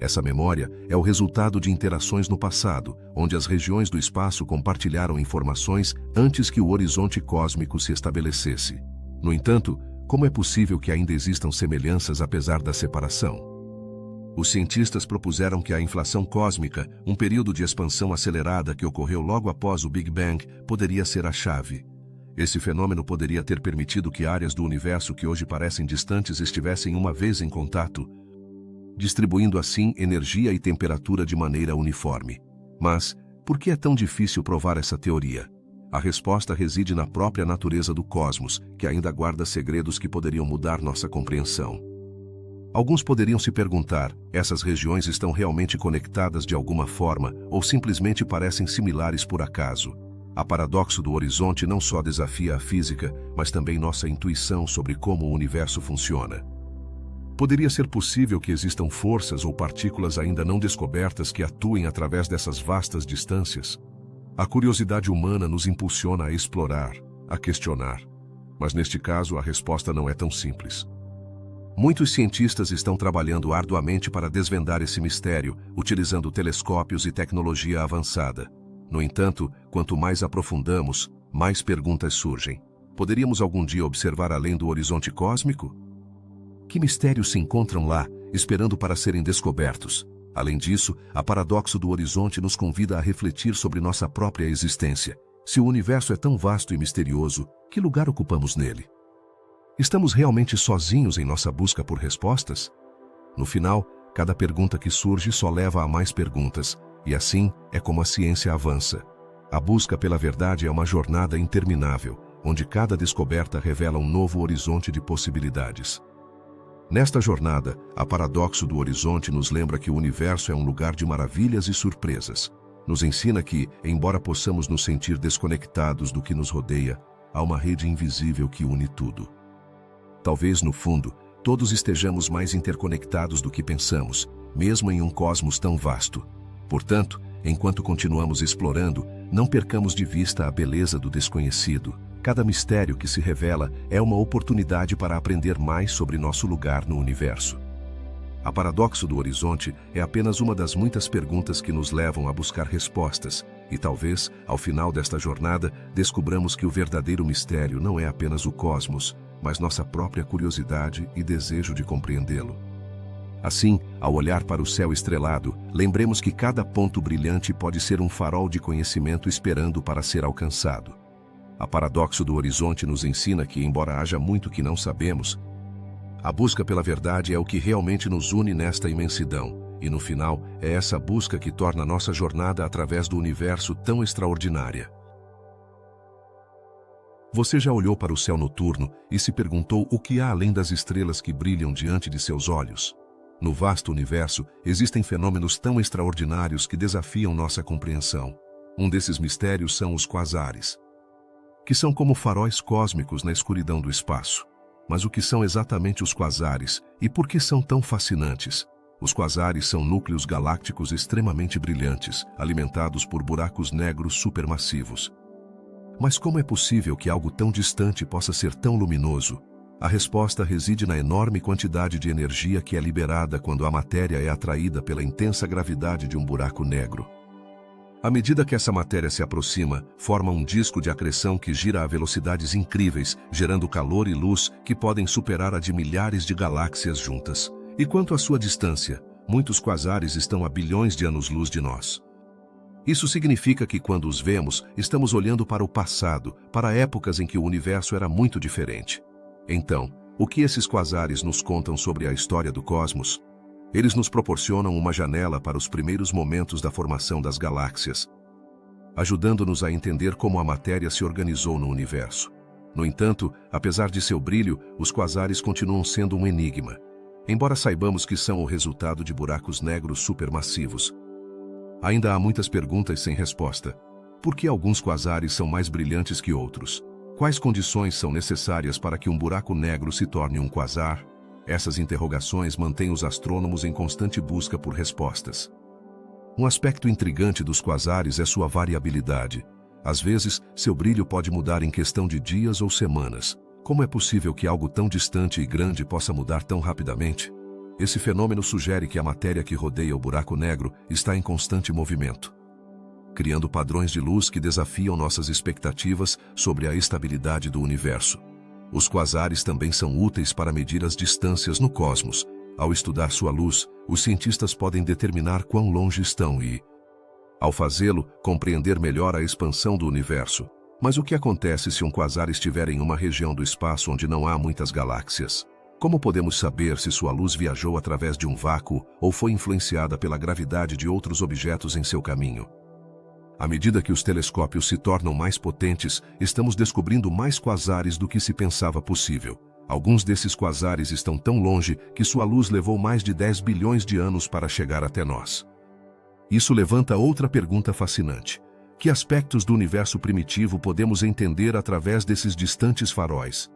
Essa memória é o resultado de interações no passado, onde as regiões do espaço compartilharam informações antes que o horizonte cósmico se estabelecesse. No entanto, como é possível que ainda existam semelhanças apesar da separação? Os cientistas propuseram que a inflação cósmica, um período de expansão acelerada que ocorreu logo após o Big Bang, poderia ser a chave. Esse fenômeno poderia ter permitido que áreas do universo que hoje parecem distantes estivessem uma vez em contato, distribuindo assim energia e temperatura de maneira uniforme. Mas, por que é tão difícil provar essa teoria? A resposta reside na própria natureza do cosmos, que ainda guarda segredos que poderiam mudar nossa compreensão. Alguns poderiam se perguntar, essas regiões estão realmente conectadas de alguma forma ou simplesmente parecem similares por acaso? A paradoxo do horizonte não só desafia a física, mas também nossa intuição sobre como o universo funciona. Poderia ser possível que existam forças ou partículas ainda não descobertas que atuem através dessas vastas distâncias? A curiosidade humana nos impulsiona a explorar, a questionar. Mas neste caso a resposta não é tão simples. Muitos cientistas estão trabalhando arduamente para desvendar esse mistério, utilizando telescópios e tecnologia avançada. No entanto, quanto mais aprofundamos, mais perguntas surgem. Poderíamos algum dia observar além do horizonte cósmico? Que mistérios se encontram lá, esperando para serem descobertos? Além disso, a paradoxo do horizonte nos convida a refletir sobre nossa própria existência. Se o universo é tão vasto e misterioso, que lugar ocupamos nele? Estamos realmente sozinhos em nossa busca por respostas? No final, cada pergunta que surge só leva a mais perguntas, e assim é como a ciência avança. A busca pela verdade é uma jornada interminável, onde cada descoberta revela um novo horizonte de possibilidades. Nesta jornada, a paradoxo do horizonte nos lembra que o universo é um lugar de maravilhas e surpresas. Nos ensina que, embora possamos nos sentir desconectados do que nos rodeia, há uma rede invisível que une tudo. Talvez, no fundo, todos estejamos mais interconectados do que pensamos, mesmo em um cosmos tão vasto. Portanto, Enquanto continuamos explorando, não percamos de vista a beleza do desconhecido. Cada mistério que se revela é uma oportunidade para aprender mais sobre nosso lugar no universo. A paradoxo do horizonte é apenas uma das muitas perguntas que nos levam a buscar respostas, e talvez, ao final desta jornada, descubramos que o verdadeiro mistério não é apenas o cosmos, mas nossa própria curiosidade e desejo de compreendê-lo. Assim, ao olhar para o céu estrelado, lembremos que cada ponto brilhante pode ser um farol de conhecimento esperando para ser alcançado. A paradoxo do horizonte nos ensina que, embora haja muito que não sabemos, a busca pela verdade é o que realmente nos une nesta imensidão, e no final, é essa busca que torna nossa jornada através do universo tão extraordinária. Você já olhou para o céu noturno e se perguntou o que há além das estrelas que brilham diante de seus olhos? No vasto universo, existem fenômenos tão extraordinários que desafiam nossa compreensão. Um desses mistérios são os quasares, que são como faróis cósmicos na escuridão do espaço. Mas o que são exatamente os quasares e por que são tão fascinantes? Os quasares são núcleos galácticos extremamente brilhantes, alimentados por buracos negros supermassivos. Mas como é possível que algo tão distante possa ser tão luminoso? A resposta reside na enorme quantidade de energia que é liberada quando a matéria é atraída pela intensa gravidade de um buraco negro. À medida que essa matéria se aproxima, forma um disco de acreção que gira a velocidades incríveis, gerando calor e luz que podem superar a de milhares de galáxias juntas. E quanto à sua distância, muitos quasares estão a bilhões de anos-luz de nós. Isso significa que quando os vemos, estamos olhando para o passado, para épocas em que o universo era muito diferente. Então, o que esses quasares nos contam sobre a história do cosmos? Eles nos proporcionam uma janela para os primeiros momentos da formação das galáxias, ajudando-nos a entender como a matéria se organizou no universo. No entanto, apesar de seu brilho, os quasares continuam sendo um enigma. Embora saibamos que são o resultado de buracos negros supermassivos, ainda há muitas perguntas sem resposta. Por que alguns quasares são mais brilhantes que outros? Quais condições são necessárias para que um buraco negro se torne um quasar? Essas interrogações mantêm os astrônomos em constante busca por respostas. Um aspecto intrigante dos quasares é sua variabilidade. Às vezes, seu brilho pode mudar em questão de dias ou semanas. Como é possível que algo tão distante e grande possa mudar tão rapidamente? Esse fenômeno sugere que a matéria que rodeia o buraco negro está em constante movimento, criando padrões de luz que desafiam nossas expectativas sobre a estabilidade do universo. Os quasares também são úteis para medir as distâncias no cosmos. Ao estudar sua luz, os cientistas podem determinar quão longe estão e, ao fazê-lo, compreender melhor a expansão do universo. Mas o que acontece se um quasar estiver em uma região do espaço onde não há muitas galáxias? Como podemos saber se sua luz viajou através de um vácuo ou foi influenciada pela gravidade de outros objetos em seu caminho? À medida que os telescópios se tornam mais potentes, estamos descobrindo mais quasares do que se pensava possível. Alguns desses quasares estão tão longe que sua luz levou mais de 10 bilhões de anos para chegar até nós. Isso levanta outra pergunta fascinante. Que aspectos do universo primitivo podemos entender através desses distantes faróis?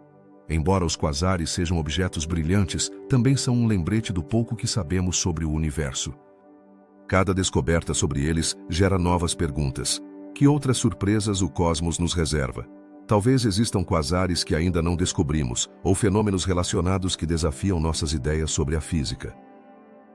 Embora os quasares sejam objetos brilhantes, também são um lembrete do pouco que sabemos sobre o universo. Cada descoberta sobre eles gera novas perguntas. Que outras surpresas o cosmos nos reserva? Talvez existam quasares que ainda não descobrimos, ou fenômenos relacionados que desafiam nossas ideias sobre a física.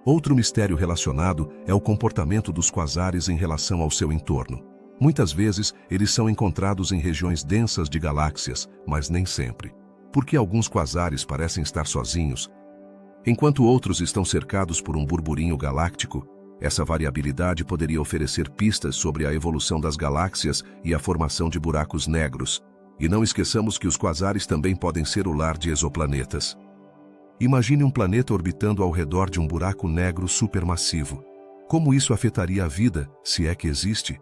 Outro mistério relacionado é o comportamento dos quasares em relação ao seu entorno. Muitas vezes, eles são encontrados em regiões densas de galáxias, mas nem sempre. Por que alguns quasares parecem estar sozinhos, enquanto outros estão cercados por um burburinho galáctico? Essa variabilidade poderia oferecer pistas sobre a evolução das galáxias e a formação de buracos negros. E não esqueçamos que os quasares também podem ser o lar de exoplanetas. Imagine um planeta orbitando ao redor de um buraco negro supermassivo. Como isso afetaria a vida, se é que existe?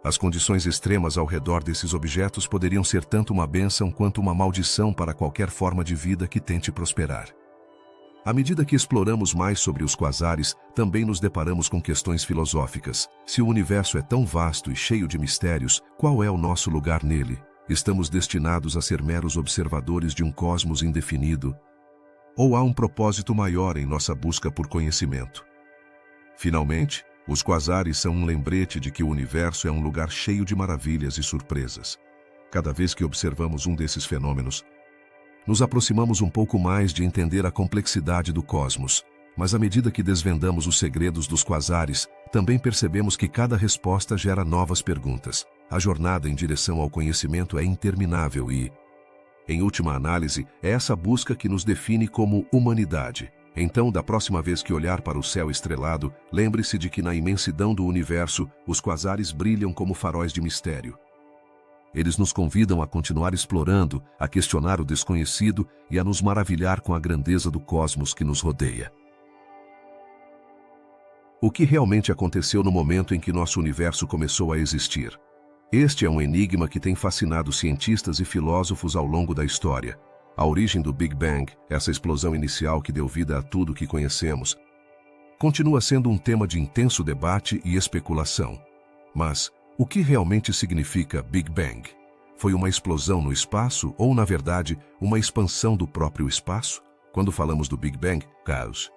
As condições extremas ao redor desses objetos poderiam ser tanto uma bênção quanto uma maldição para qualquer forma de vida que tente prosperar. À medida que exploramos mais sobre os quasares, também nos deparamos com questões filosóficas. Se o universo é tão vasto e cheio de mistérios, qual é o nosso lugar nele? Estamos destinados a ser meros observadores de um cosmos indefinido? Ou há um propósito maior em nossa busca por conhecimento? Finalmente, Os quasares são um lembrete de que o universo é um lugar cheio de maravilhas e surpresas. Cada vez que observamos um desses fenômenos, nos aproximamos um pouco mais de entender a complexidade do cosmos, mas à medida que desvendamos os segredos dos quasares, também percebemos que cada resposta gera novas perguntas. A jornada em direção ao conhecimento é interminável e, em última análise, é essa busca que nos define como humanidade. Então, da próxima vez que olhar para o céu estrelado, lembre-se de que na imensidão do universo, os quasares brilham como faróis de mistério. Eles nos convidam a continuar explorando, a questionar o desconhecido e a nos maravilhar com a grandeza do cosmos que nos rodeia. O que realmente aconteceu no momento em que nosso universo começou a existir? Este é um enigma que tem fascinado cientistas e filósofos ao longo da história. A origem do Big Bang, essa explosão inicial que deu vida a tudo que conhecemos, continua sendo um tema de intenso debate e especulação. Mas o que realmente significa Big Bang? Foi uma explosão no espaço ou, na verdade, uma expansão do próprio espaço? Quando falamos do Big Bang, caos,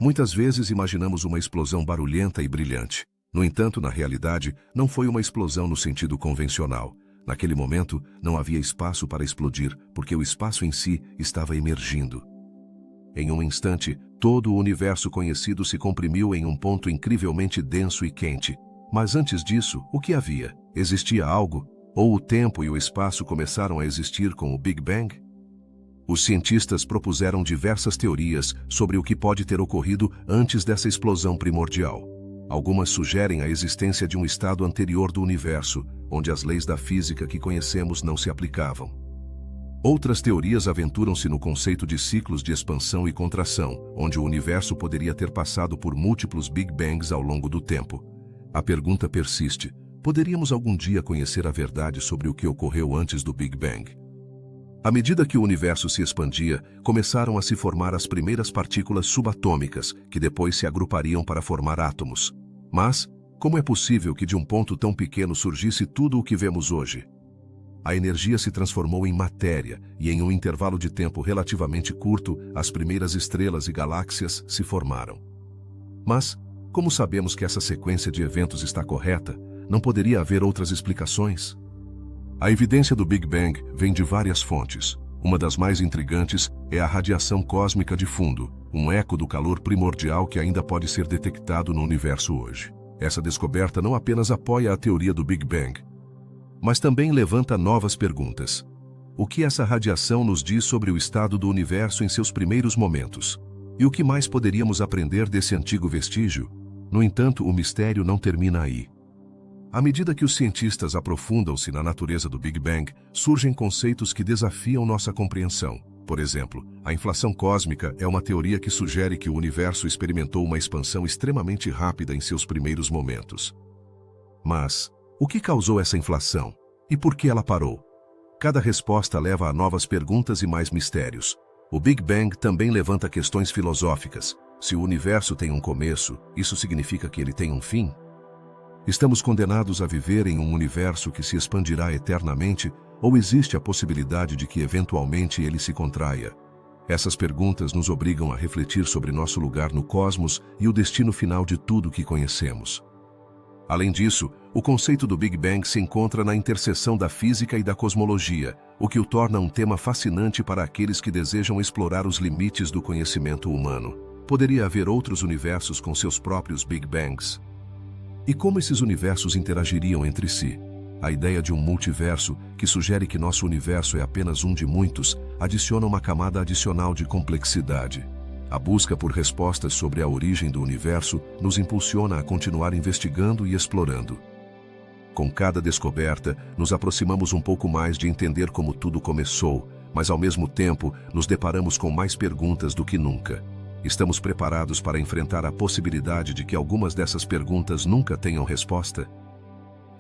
muitas vezes imaginamos uma explosão barulhenta e brilhante. No entanto, na realidade, não foi uma explosão no sentido convencional. Naquele momento, não havia espaço para explodir, porque o espaço em si estava emergindo. Em um instante, todo o universo conhecido se comprimiu em um ponto incrivelmente denso e quente. Mas antes disso, o que havia? Existia algo? Ou o tempo e o espaço começaram a existir com o Big Bang? Os cientistas propuseram diversas teorias sobre o que pode ter ocorrido antes dessa explosão primordial. Algumas sugerem a existência de um estado anterior do universo, onde as leis da física que conhecemos não se aplicavam. Outras teorias aventuram-se no conceito de ciclos de expansão e contração, onde o universo poderia ter passado por múltiplos Big Bangs ao longo do tempo. A pergunta persiste: poderíamos algum dia conhecer a verdade sobre o que ocorreu antes do Big Bang? À medida que o universo se expandia, começaram a se formar as primeiras partículas subatômicas, que depois se agrupariam para formar átomos. Mas, como é possível que de um ponto tão pequeno surgisse tudo o que vemos hoje? A energia se transformou em matéria, e em um intervalo de tempo relativamente curto, as primeiras estrelas e galáxias se formaram. Mas, como sabemos que essa sequência de eventos está correta, não poderia haver outras explicações? A evidência do Big Bang vem de várias fontes. Uma das mais intrigantes é a radiação cósmica de fundo, um eco do calor primordial que ainda pode ser detectado no universo hoje. Essa descoberta não apenas apoia a teoria do Big Bang, mas também levanta novas perguntas. O que essa radiação nos diz sobre o estado do universo em seus primeiros momentos? E o que mais poderíamos aprender desse antigo vestígio? No entanto, o mistério não termina aí. À medida que os cientistas aprofundam-se na natureza do Big Bang, surgem conceitos que desafiam nossa compreensão. Por exemplo, a inflação cósmica é uma teoria que sugere que o universo experimentou uma expansão extremamente rápida em seus primeiros momentos. Mas, o que causou essa inflação? E por que ela parou? Cada resposta leva a novas perguntas e mais mistérios. O Big Bang também levanta questões filosóficas. Se o universo tem um começo, isso significa que ele tem um fim? Estamos condenados a viver em um universo que se expandirá eternamente, ou existe a possibilidade de que eventualmente ele se contraia? Essas perguntas nos obrigam a refletir sobre nosso lugar no cosmos e o destino final de tudo que conhecemos. Além disso, o conceito do Big Bang se encontra na interseção da física e da cosmologia, o que o torna um tema fascinante para aqueles que desejam explorar os limites do conhecimento humano. Poderia haver outros universos com seus próprios Big Bangs? E como esses universos interagiriam entre si? A ideia de um multiverso, que sugere que nosso universo é apenas um de muitos, adiciona uma camada adicional de complexidade. A busca por respostas sobre a origem do universo nos impulsiona a continuar investigando e explorando. Com cada descoberta, nos aproximamos um pouco mais de entender como tudo começou, mas ao mesmo tempo nos deparamos com mais perguntas do que nunca. Estamos preparados para enfrentar a possibilidade de que algumas dessas perguntas nunca tenham resposta?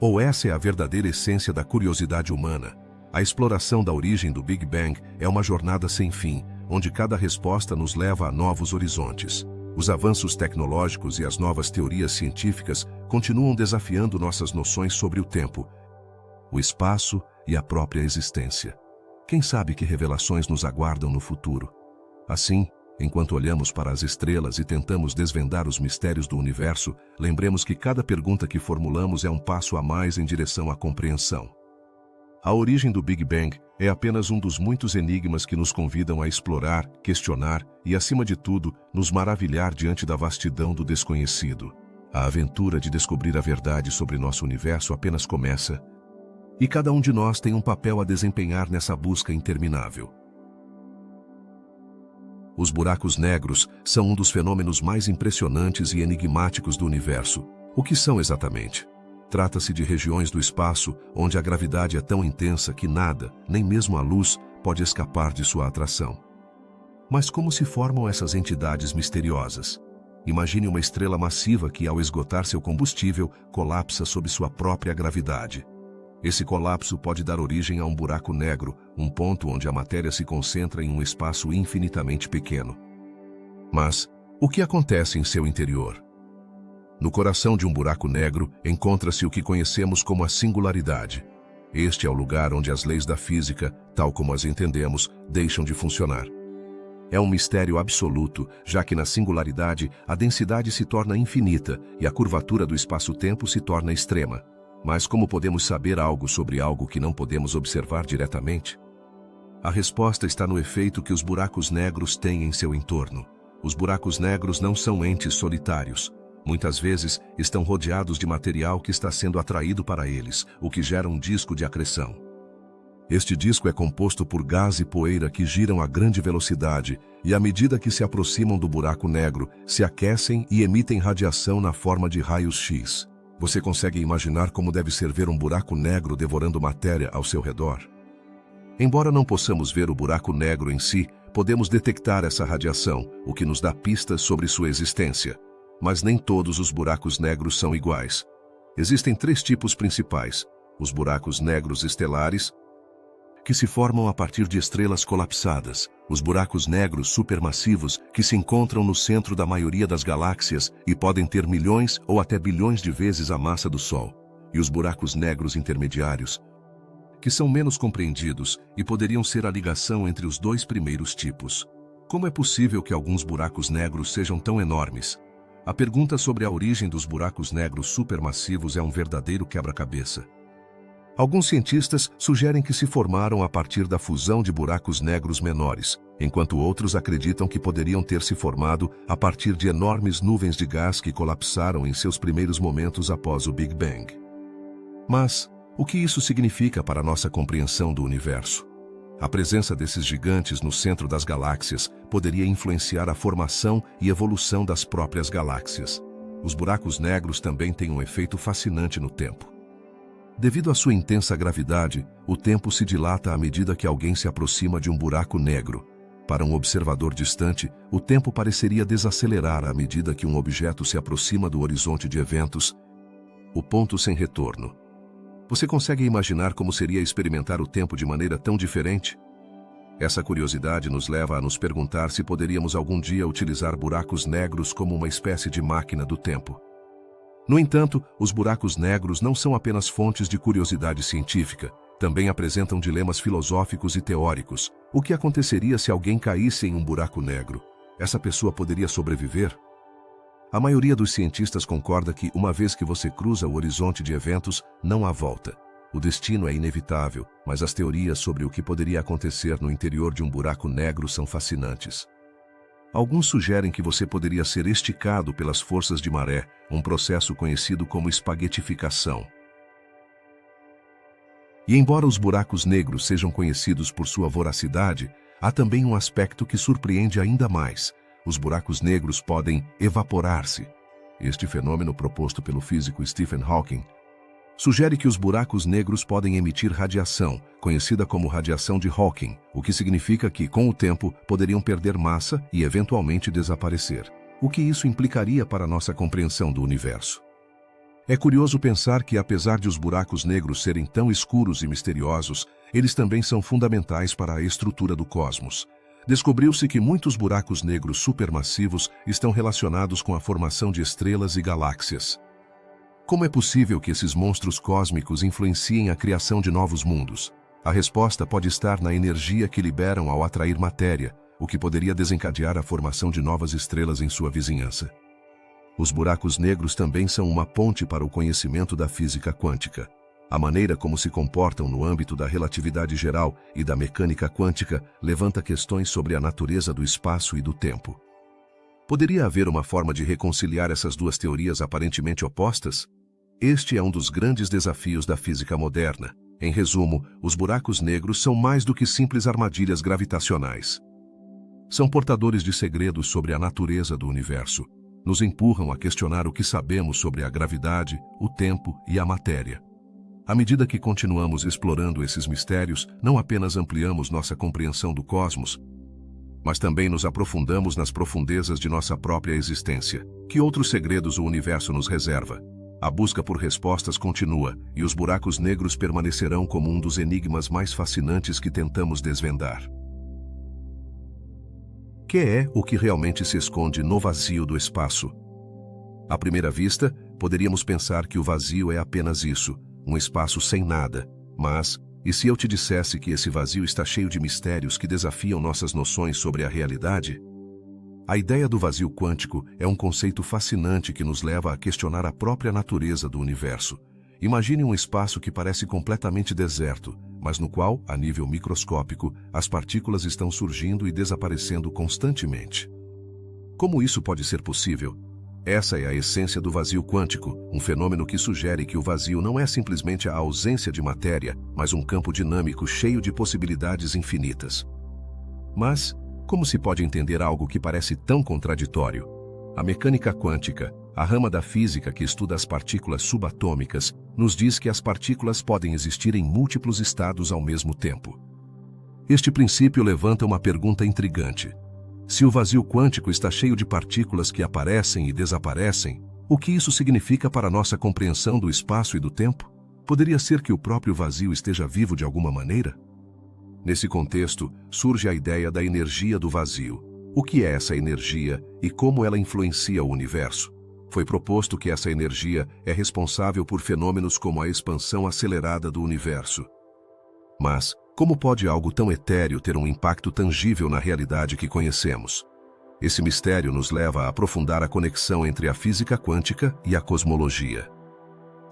Ou essa é a verdadeira essência da curiosidade humana? A exploração da origem do Big Bang é uma jornada sem fim, onde cada resposta nos leva a novos horizontes. Os avanços tecnológicos e as novas teorias científicas continuam desafiando nossas noções sobre o tempo, o espaço e a própria existência. Quem sabe que revelações nos aguardam no futuro? Assim, Enquanto olhamos para as estrelas e tentamos desvendar os mistérios do universo, lembremos que cada pergunta que formulamos é um passo a mais em direção à compreensão. A origem do Big Bang é apenas um dos muitos enigmas que nos convidam a explorar, questionar e, acima de tudo, nos maravilhar diante da vastidão do desconhecido. A aventura de descobrir a verdade sobre nosso universo apenas começa, e cada um de nós tem um papel a desempenhar nessa busca interminável. Os buracos negros são um dos fenômenos mais impressionantes e enigmáticos do universo. O que são exatamente? Trata-se de regiões do espaço onde a gravidade é tão intensa que nada, nem mesmo a luz, pode escapar de sua atração. Mas como se formam essas entidades misteriosas? Imagine uma estrela massiva que, ao esgotar seu combustível, colapsa sob sua própria gravidade. Esse colapso pode dar origem a um buraco negro, um ponto onde a matéria se concentra em um espaço infinitamente pequeno. Mas, o que acontece em seu interior? No coração de um buraco negro encontra-se o que conhecemos como a singularidade. Este é o lugar onde as leis da física, tal como as entendemos, deixam de funcionar. É um mistério absoluto, já que na singularidade a densidade se torna infinita e a curvatura do espaço-tempo se torna extrema. Mas como podemos saber algo sobre algo que não podemos observar diretamente? A resposta está no efeito que os buracos negros têm em seu entorno. Os buracos negros não são entes solitários. Muitas vezes estão rodeados de material que está sendo atraído para eles, o que gera um disco de acreção. Este disco é composto por gás e poeira que giram a grande velocidade e, à medida que se aproximam do buraco negro, se aquecem e emitem radiação na forma de raios X. Você consegue imaginar como deve ser ver um buraco negro devorando matéria ao seu redor? Embora não possamos ver o buraco negro em si, podemos detectar essa radiação, o que nos dá pistas sobre sua existência. Mas nem todos os buracos negros são iguais. Existem 3 tipos principais: os buracos negros estelares, que se formam a partir de estrelas colapsadas, os buracos negros supermassivos, que se encontram no centro da maioria das galáxias e podem ter milhões ou até bilhões de vezes a massa do Sol, e os buracos negros intermediários, que são menos compreendidos e poderiam ser a ligação entre os 2 primeiros tipos. Como é possível que alguns buracos negros sejam tão enormes? A pergunta sobre a origem dos buracos negros supermassivos é um verdadeiro quebra-cabeça. Alguns cientistas sugerem que se formaram a partir da fusão de buracos negros menores, enquanto outros acreditam que poderiam ter se formado a partir de enormes nuvens de gás que colapsaram em seus primeiros momentos após o Big Bang. Mas, o que isso significa para nossa compreensão do universo? A presença desses gigantes no centro das galáxias poderia influenciar a formação e evolução das próprias galáxias. Os buracos negros também têm um efeito fascinante no tempo. Devido à sua intensa gravidade, o tempo se dilata à medida que alguém se aproxima de um buraco negro. Para um observador distante, o tempo pareceria desacelerar à medida que um objeto se aproxima do horizonte de eventos, o ponto sem retorno. Você consegue imaginar como seria experimentar o tempo de maneira tão diferente? Essa curiosidade nos leva a nos perguntar se poderíamos algum dia utilizar buracos negros como uma espécie de máquina do tempo. No entanto, os buracos negros não são apenas fontes de curiosidade científica, também apresentam dilemas filosóficos e teóricos. O que aconteceria se alguém caísse em um buraco negro? Essa pessoa poderia sobreviver? A maioria dos cientistas concorda que, uma vez que você cruza o horizonte de eventos, não há volta. O destino é inevitável, mas as teorias sobre o que poderia acontecer no interior de um buraco negro são fascinantes. Alguns sugerem que você poderia ser esticado pelas forças de maré, um processo conhecido como espaguetificação. E embora os buracos negros sejam conhecidos por sua voracidade, há também um aspecto que surpreende ainda mais. Os buracos negros podem evaporar-se. Este fenômeno, proposto pelo físico Stephen Hawking, sugere que os buracos negros podem emitir radiação, conhecida como radiação de Hawking, o que significa que, com o tempo, poderiam perder massa e eventualmente desaparecer. O que isso implicaria para nossa compreensão do universo? É curioso pensar que, apesar de os buracos negros serem tão escuros e misteriosos, eles também são fundamentais para a estrutura do cosmos. Descobriu-se que muitos buracos negros supermassivos estão relacionados com a formação de estrelas e galáxias. Como é possível que esses monstros cósmicos influenciem a criação de novos mundos? A resposta pode estar na energia que liberam ao atrair matéria, o que poderia desencadear a formação de novas estrelas em sua vizinhança. Os buracos negros também são uma ponte para o conhecimento da física quântica. A maneira como se comportam no âmbito da relatividade geral e da mecânica quântica levanta questões sobre a natureza do espaço e do tempo. Poderia haver uma forma de reconciliar essas duas teorias aparentemente opostas? Este é um dos grandes desafios da física moderna. Em resumo, os buracos negros são mais do que simples armadilhas gravitacionais. São portadores de segredos sobre a natureza do universo. Nos empurram a questionar o que sabemos sobre a gravidade, o tempo e a matéria. À medida que continuamos explorando esses mistérios, não apenas ampliamos nossa compreensão do cosmos, mas também nos aprofundamos nas profundezas de nossa própria existência. Que outros segredos o universo nos reserva? A busca por respostas continua, e os buracos negros permanecerão como um dos enigmas mais fascinantes que tentamos desvendar. Que é o que realmente se esconde no vazio do espaço? À primeira vista, poderíamos pensar que o vazio é apenas isso, um espaço sem nada. Mas, e se eu te dissesse que esse vazio está cheio de mistérios que desafiam nossas noções sobre a realidade? A ideia do vazio quântico é um conceito fascinante que nos leva a questionar a própria natureza do universo. Imagine um espaço que parece completamente deserto, mas no qual, a nível microscópico, as partículas estão surgindo e desaparecendo constantemente. Como isso pode ser possível? Essa é a essência do vazio quântico, um fenômeno que sugere que o vazio não é simplesmente a ausência de matéria, mas um campo dinâmico cheio de possibilidades infinitas. Mas, como se pode entender algo que parece tão contraditório? A mecânica quântica, a rama da física que estuda as partículas subatômicas, nos diz que as partículas podem existir em múltiplos estados ao mesmo tempo. Este princípio levanta uma pergunta intrigante. Se o vazio quântico está cheio de partículas que aparecem e desaparecem, o que isso significa para nossa compreensão do espaço e do tempo? Poderia ser que o próprio vazio esteja vivo de alguma maneira? Nesse contexto, surge a ideia da energia do vazio. O que é essa energia e como ela influencia o universo? Foi proposto que essa energia é responsável por fenômenos como a expansão acelerada do universo. Mas, como pode algo tão etéreo ter um impacto tangível na realidade que conhecemos? Esse mistério nos leva a aprofundar a conexão entre a física quântica e a cosmologia.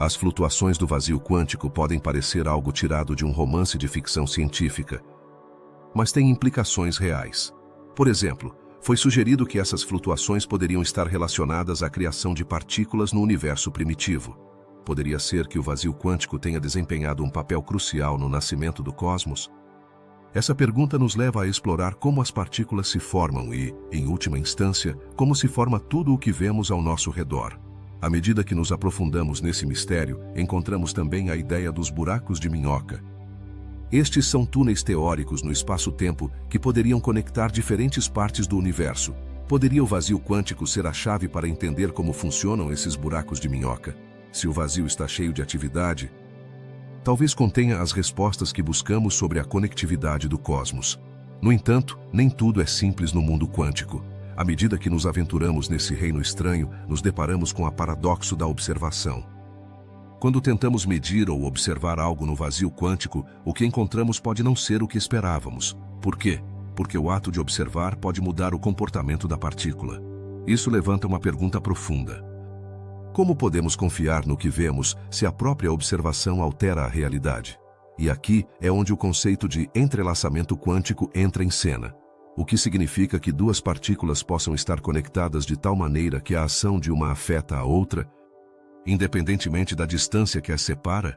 As flutuações do vazio quântico podem parecer algo tirado de um romance de ficção científica, mas têm implicações reais. Por exemplo, foi sugerido que essas flutuações poderiam estar relacionadas à criação de partículas no universo primitivo. Poderia ser que o vazio quântico tenha desempenhado um papel crucial no nascimento do cosmos? Essa pergunta nos leva a explorar como as partículas se formam e, em última instância, como se forma tudo o que vemos ao nosso redor. À medida que nos aprofundamos nesse mistério, encontramos também a ideia dos buracos de minhoca. Estes são túneis teóricos no espaço-tempo que poderiam conectar diferentes partes do universo. Poderia o vazio quântico ser a chave para entender como funcionam esses buracos de minhoca? Se o vazio está cheio de atividade, talvez contenha as respostas que buscamos sobre a conectividade do cosmos. No entanto, nem tudo é simples no mundo quântico. À medida que nos aventuramos nesse reino estranho, nos deparamos com o paradoxo da observação. Quando tentamos medir ou observar algo no vazio quântico, o que encontramos pode não ser o que esperávamos. Por quê? Porque o ato de observar pode mudar o comportamento da partícula. Isso levanta uma pergunta profunda. Como podemos confiar no que vemos se a própria observação altera a realidade? E aqui é onde o conceito de entrelaçamento quântico entra em cena. O que significa que duas partículas possam estar conectadas de tal maneira que a ação de uma afeta a outra, independentemente da distância que as separa?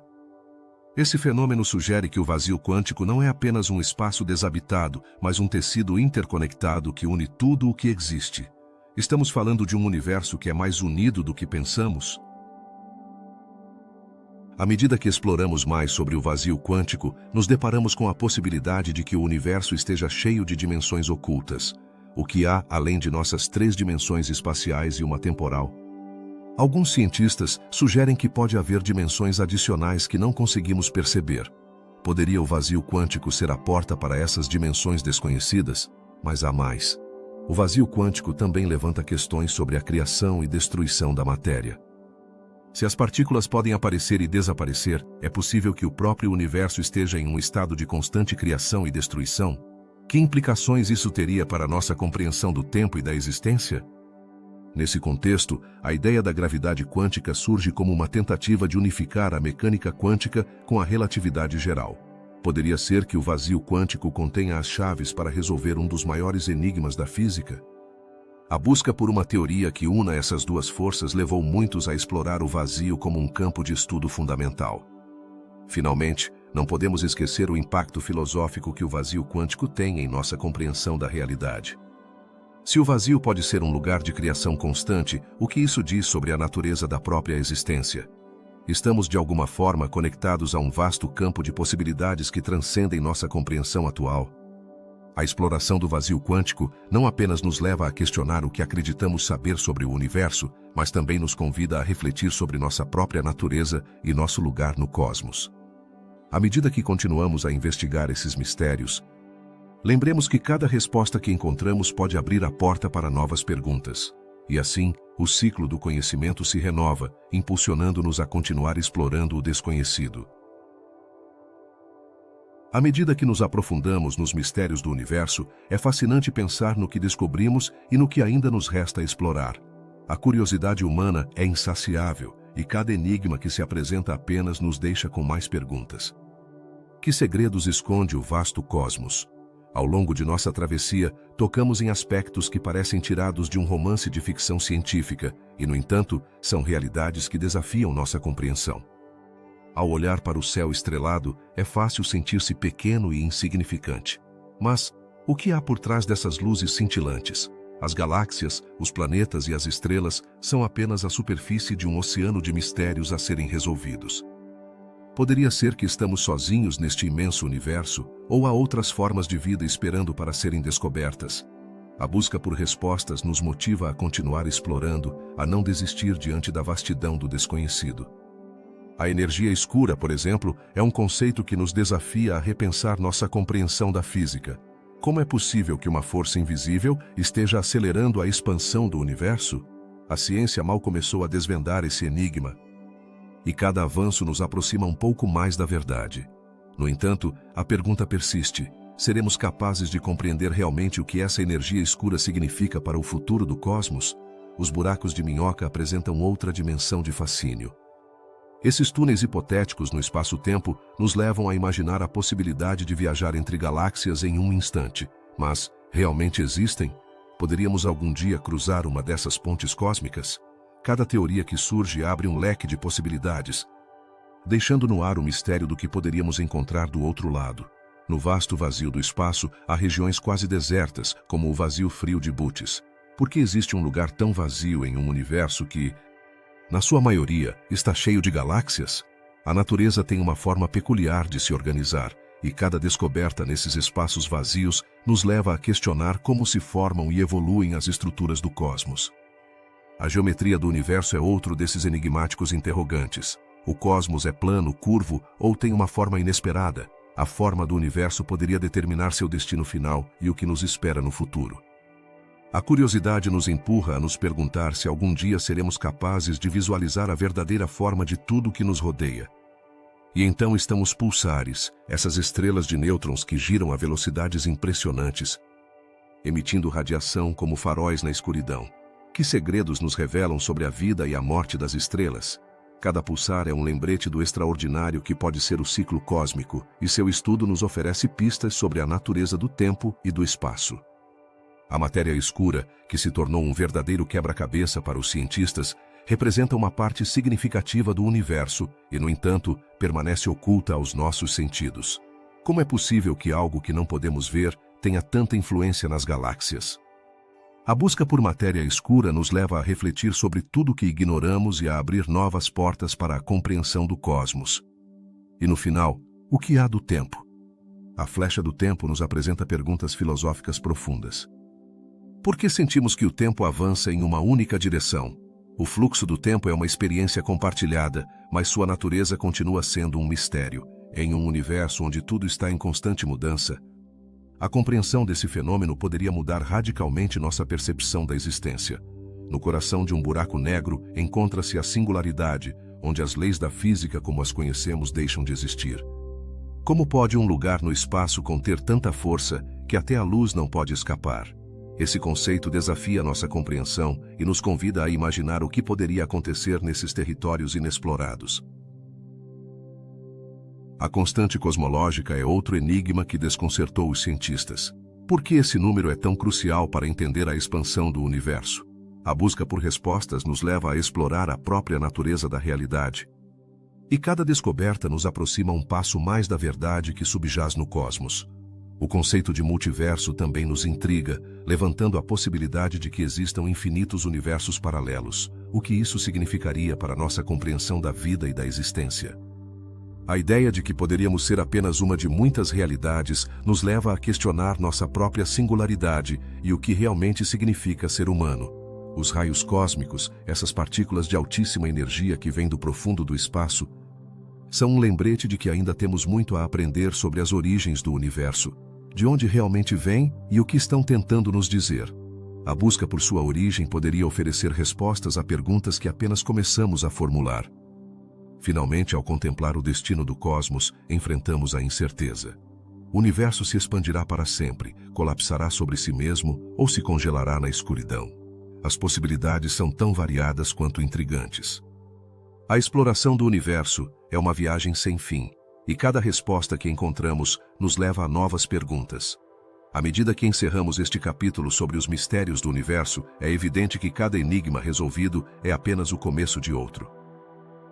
Esse fenômeno sugere que o vazio quântico não é apenas um espaço desabitado, mas um tecido interconectado que une tudo o que existe. Estamos falando de um universo que é mais unido do que pensamos? À medida que exploramos mais sobre o vazio quântico, nos deparamos com a possibilidade de que o universo esteja cheio de dimensões ocultas. O que há além de nossas 3 dimensões espaciais e uma temporal? Alguns cientistas sugerem que pode haver dimensões adicionais que não conseguimos perceber. Poderia o vazio quântico ser a porta para essas dimensões desconhecidas? Mas há mais. O vazio quântico também levanta questões sobre a criação e destruição da matéria. Se as partículas podem aparecer e desaparecer, é possível que o próprio universo esteja em um estado de constante criação e destruição? Que implicações isso teria para a nossa compreensão do tempo e da existência? Nesse contexto, a ideia da gravidade quântica surge como uma tentativa de unificar a mecânica quântica com a relatividade geral. Poderia ser que o vazio quântico contenha as chaves para resolver um dos maiores enigmas da física? A busca por uma teoria que una essas duas forças levou muitos a explorar o vazio como um campo de estudo fundamental. Finalmente, não podemos esquecer o impacto filosófico que o vazio quântico tem em nossa compreensão da realidade. Se o vazio pode ser um lugar de criação constante, o que isso diz sobre a natureza da própria existência? Estamos de alguma forma conectados a um vasto campo de possibilidades que transcendem nossa compreensão atual. A exploração do vazio quântico não apenas nos leva a questionar o que acreditamos saber sobre o universo, mas também nos convida a refletir sobre nossa própria natureza e nosso lugar no cosmos. À medida que continuamos a investigar esses mistérios, lembremos que cada resposta que encontramos pode abrir a porta para novas perguntas. E assim, o ciclo do conhecimento se renova, impulsionando-nos a continuar explorando o desconhecido. À medida que nos aprofundamos nos mistérios do universo, é fascinante pensar no que descobrimos e no que ainda nos resta explorar. A curiosidade humana é insaciável, e cada enigma que se apresenta apenas nos deixa com mais perguntas. Que segredos esconde o vasto cosmos? Ao longo de nossa travessia, tocamos em aspectos que parecem tirados de um romance de ficção científica e, no entanto, são realidades que desafiam nossa compreensão. Ao olhar para o céu estrelado, é fácil sentir-se pequeno e insignificante. Mas, o que há por trás dessas luzes cintilantes? As galáxias, os planetas e as estrelas são apenas a superfície de um oceano de mistérios a serem resolvidos. Poderia ser que estamos sozinhos neste imenso universo, ou há outras formas de vida esperando para serem descobertas. A busca por respostas nos motiva a continuar explorando, a não desistir diante da vastidão do desconhecido. A energia escura, por exemplo, é um conceito que nos desafia a repensar nossa compreensão da física. Como é possível que uma força invisível esteja acelerando a expansão do universo? A ciência mal começou a desvendar esse enigma. E cada avanço nos aproxima um pouco mais da verdade. No entanto, a pergunta persiste: seremos capazes de compreender realmente o que essa energia escura significa para o futuro do cosmos? Os buracos de minhoca apresentam outra dimensão de fascínio. Esses túneis hipotéticos no espaço-tempo nos levam a imaginar a possibilidade de viajar entre galáxias em um instante. Mas, realmente existem? Poderíamos algum dia cruzar uma dessas pontes cósmicas? Cada teoria que surge abre um leque de possibilidades, deixando no ar o mistério do que poderíamos encontrar do outro lado. No vasto vazio do espaço, há regiões quase desertas, como o vazio frio de Bootes. Por que existe um lugar tão vazio em um universo que, na sua maioria, está cheio de galáxias? A natureza tem uma forma peculiar de se organizar, e cada descoberta nesses espaços vazios nos leva a questionar como se formam e evoluem as estruturas do cosmos. A geometria do universo é outro desses enigmáticos interrogantes. O cosmos é plano, curvo ou tem uma forma inesperada? A forma do universo poderia determinar seu destino final e o que nos espera no futuro. A curiosidade nos empurra a nos perguntar se algum dia seremos capazes de visualizar a verdadeira forma de tudo que nos rodeia. E então estão os pulsares, essas estrelas de nêutrons que giram a velocidades impressionantes, emitindo radiação como faróis na escuridão. Que segredos nos revelam sobre a vida e a morte das estrelas? Cada pulsar é um lembrete do extraordinário que pode ser o ciclo cósmico, e seu estudo nos oferece pistas sobre a natureza do tempo e do espaço. A matéria escura, que se tornou um verdadeiro quebra-cabeça para os cientistas, representa uma parte significativa do universo e, no entanto, permanece oculta aos nossos sentidos. Como é possível que algo que não podemos ver tenha tanta influência nas galáxias? A busca por matéria escura nos leva a refletir sobre tudo que ignoramos e a abrir novas portas para a compreensão do cosmos. E no final, o que há do tempo? A flecha do tempo nos apresenta perguntas filosóficas profundas. Por que sentimos que o tempo avança em uma única direção? O fluxo do tempo é uma experiência compartilhada, mas sua natureza continua sendo um mistério. Em um universo onde tudo está em constante mudança, a compreensão desse fenômeno poderia mudar radicalmente nossa percepção da existência. No coração de um buraco negro encontra-se a singularidade, onde as leis da física como as conhecemos deixam de existir. Como pode um lugar no espaço conter tanta força que até a luz não pode escapar? Esse conceito desafia nossa compreensão e nos convida a imaginar o que poderia acontecer nesses territórios inexplorados. A constante cosmológica é outro enigma que desconcertou os cientistas. Por que esse número é tão crucial para entender a expansão do universo? A busca por respostas nos leva a explorar a própria natureza da realidade. E cada descoberta nos aproxima um passo mais da verdade que subjaz no cosmos. O conceito de multiverso também nos intriga, levantando a possibilidade de que existam infinitos universos paralelos. O que isso significaria para nossa compreensão da vida e da existência? A ideia de que poderíamos ser apenas uma de muitas realidades nos leva a questionar nossa própria singularidade e o que realmente significa ser humano. Os raios cósmicos, essas partículas de altíssima energia que vêm do profundo do espaço, são um lembrete de que ainda temos muito a aprender sobre as origens do universo, de onde realmente vêm e o que estão tentando nos dizer. A busca por sua origem poderia oferecer respostas a perguntas que apenas começamos a formular. Finalmente, ao contemplar o destino do cosmos, enfrentamos a incerteza. O universo se expandirá para sempre, colapsará sobre si mesmo ou se congelará na escuridão. As possibilidades são tão variadas quanto intrigantes. A exploração do universo é uma viagem sem fim, e cada resposta que encontramos nos leva a novas perguntas. À medida que encerramos este capítulo sobre os mistérios do universo, é evidente que cada enigma resolvido é apenas o começo de outro.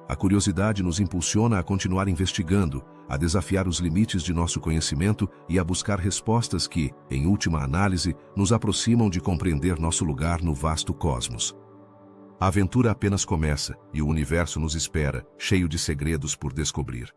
A curiosidade nos impulsiona a continuar investigando, a desafiar os limites de nosso conhecimento e a buscar respostas que, em última análise, nos aproximam de compreender nosso lugar no vasto cosmos. A aventura apenas começa e o universo nos espera, cheio de segredos por descobrir.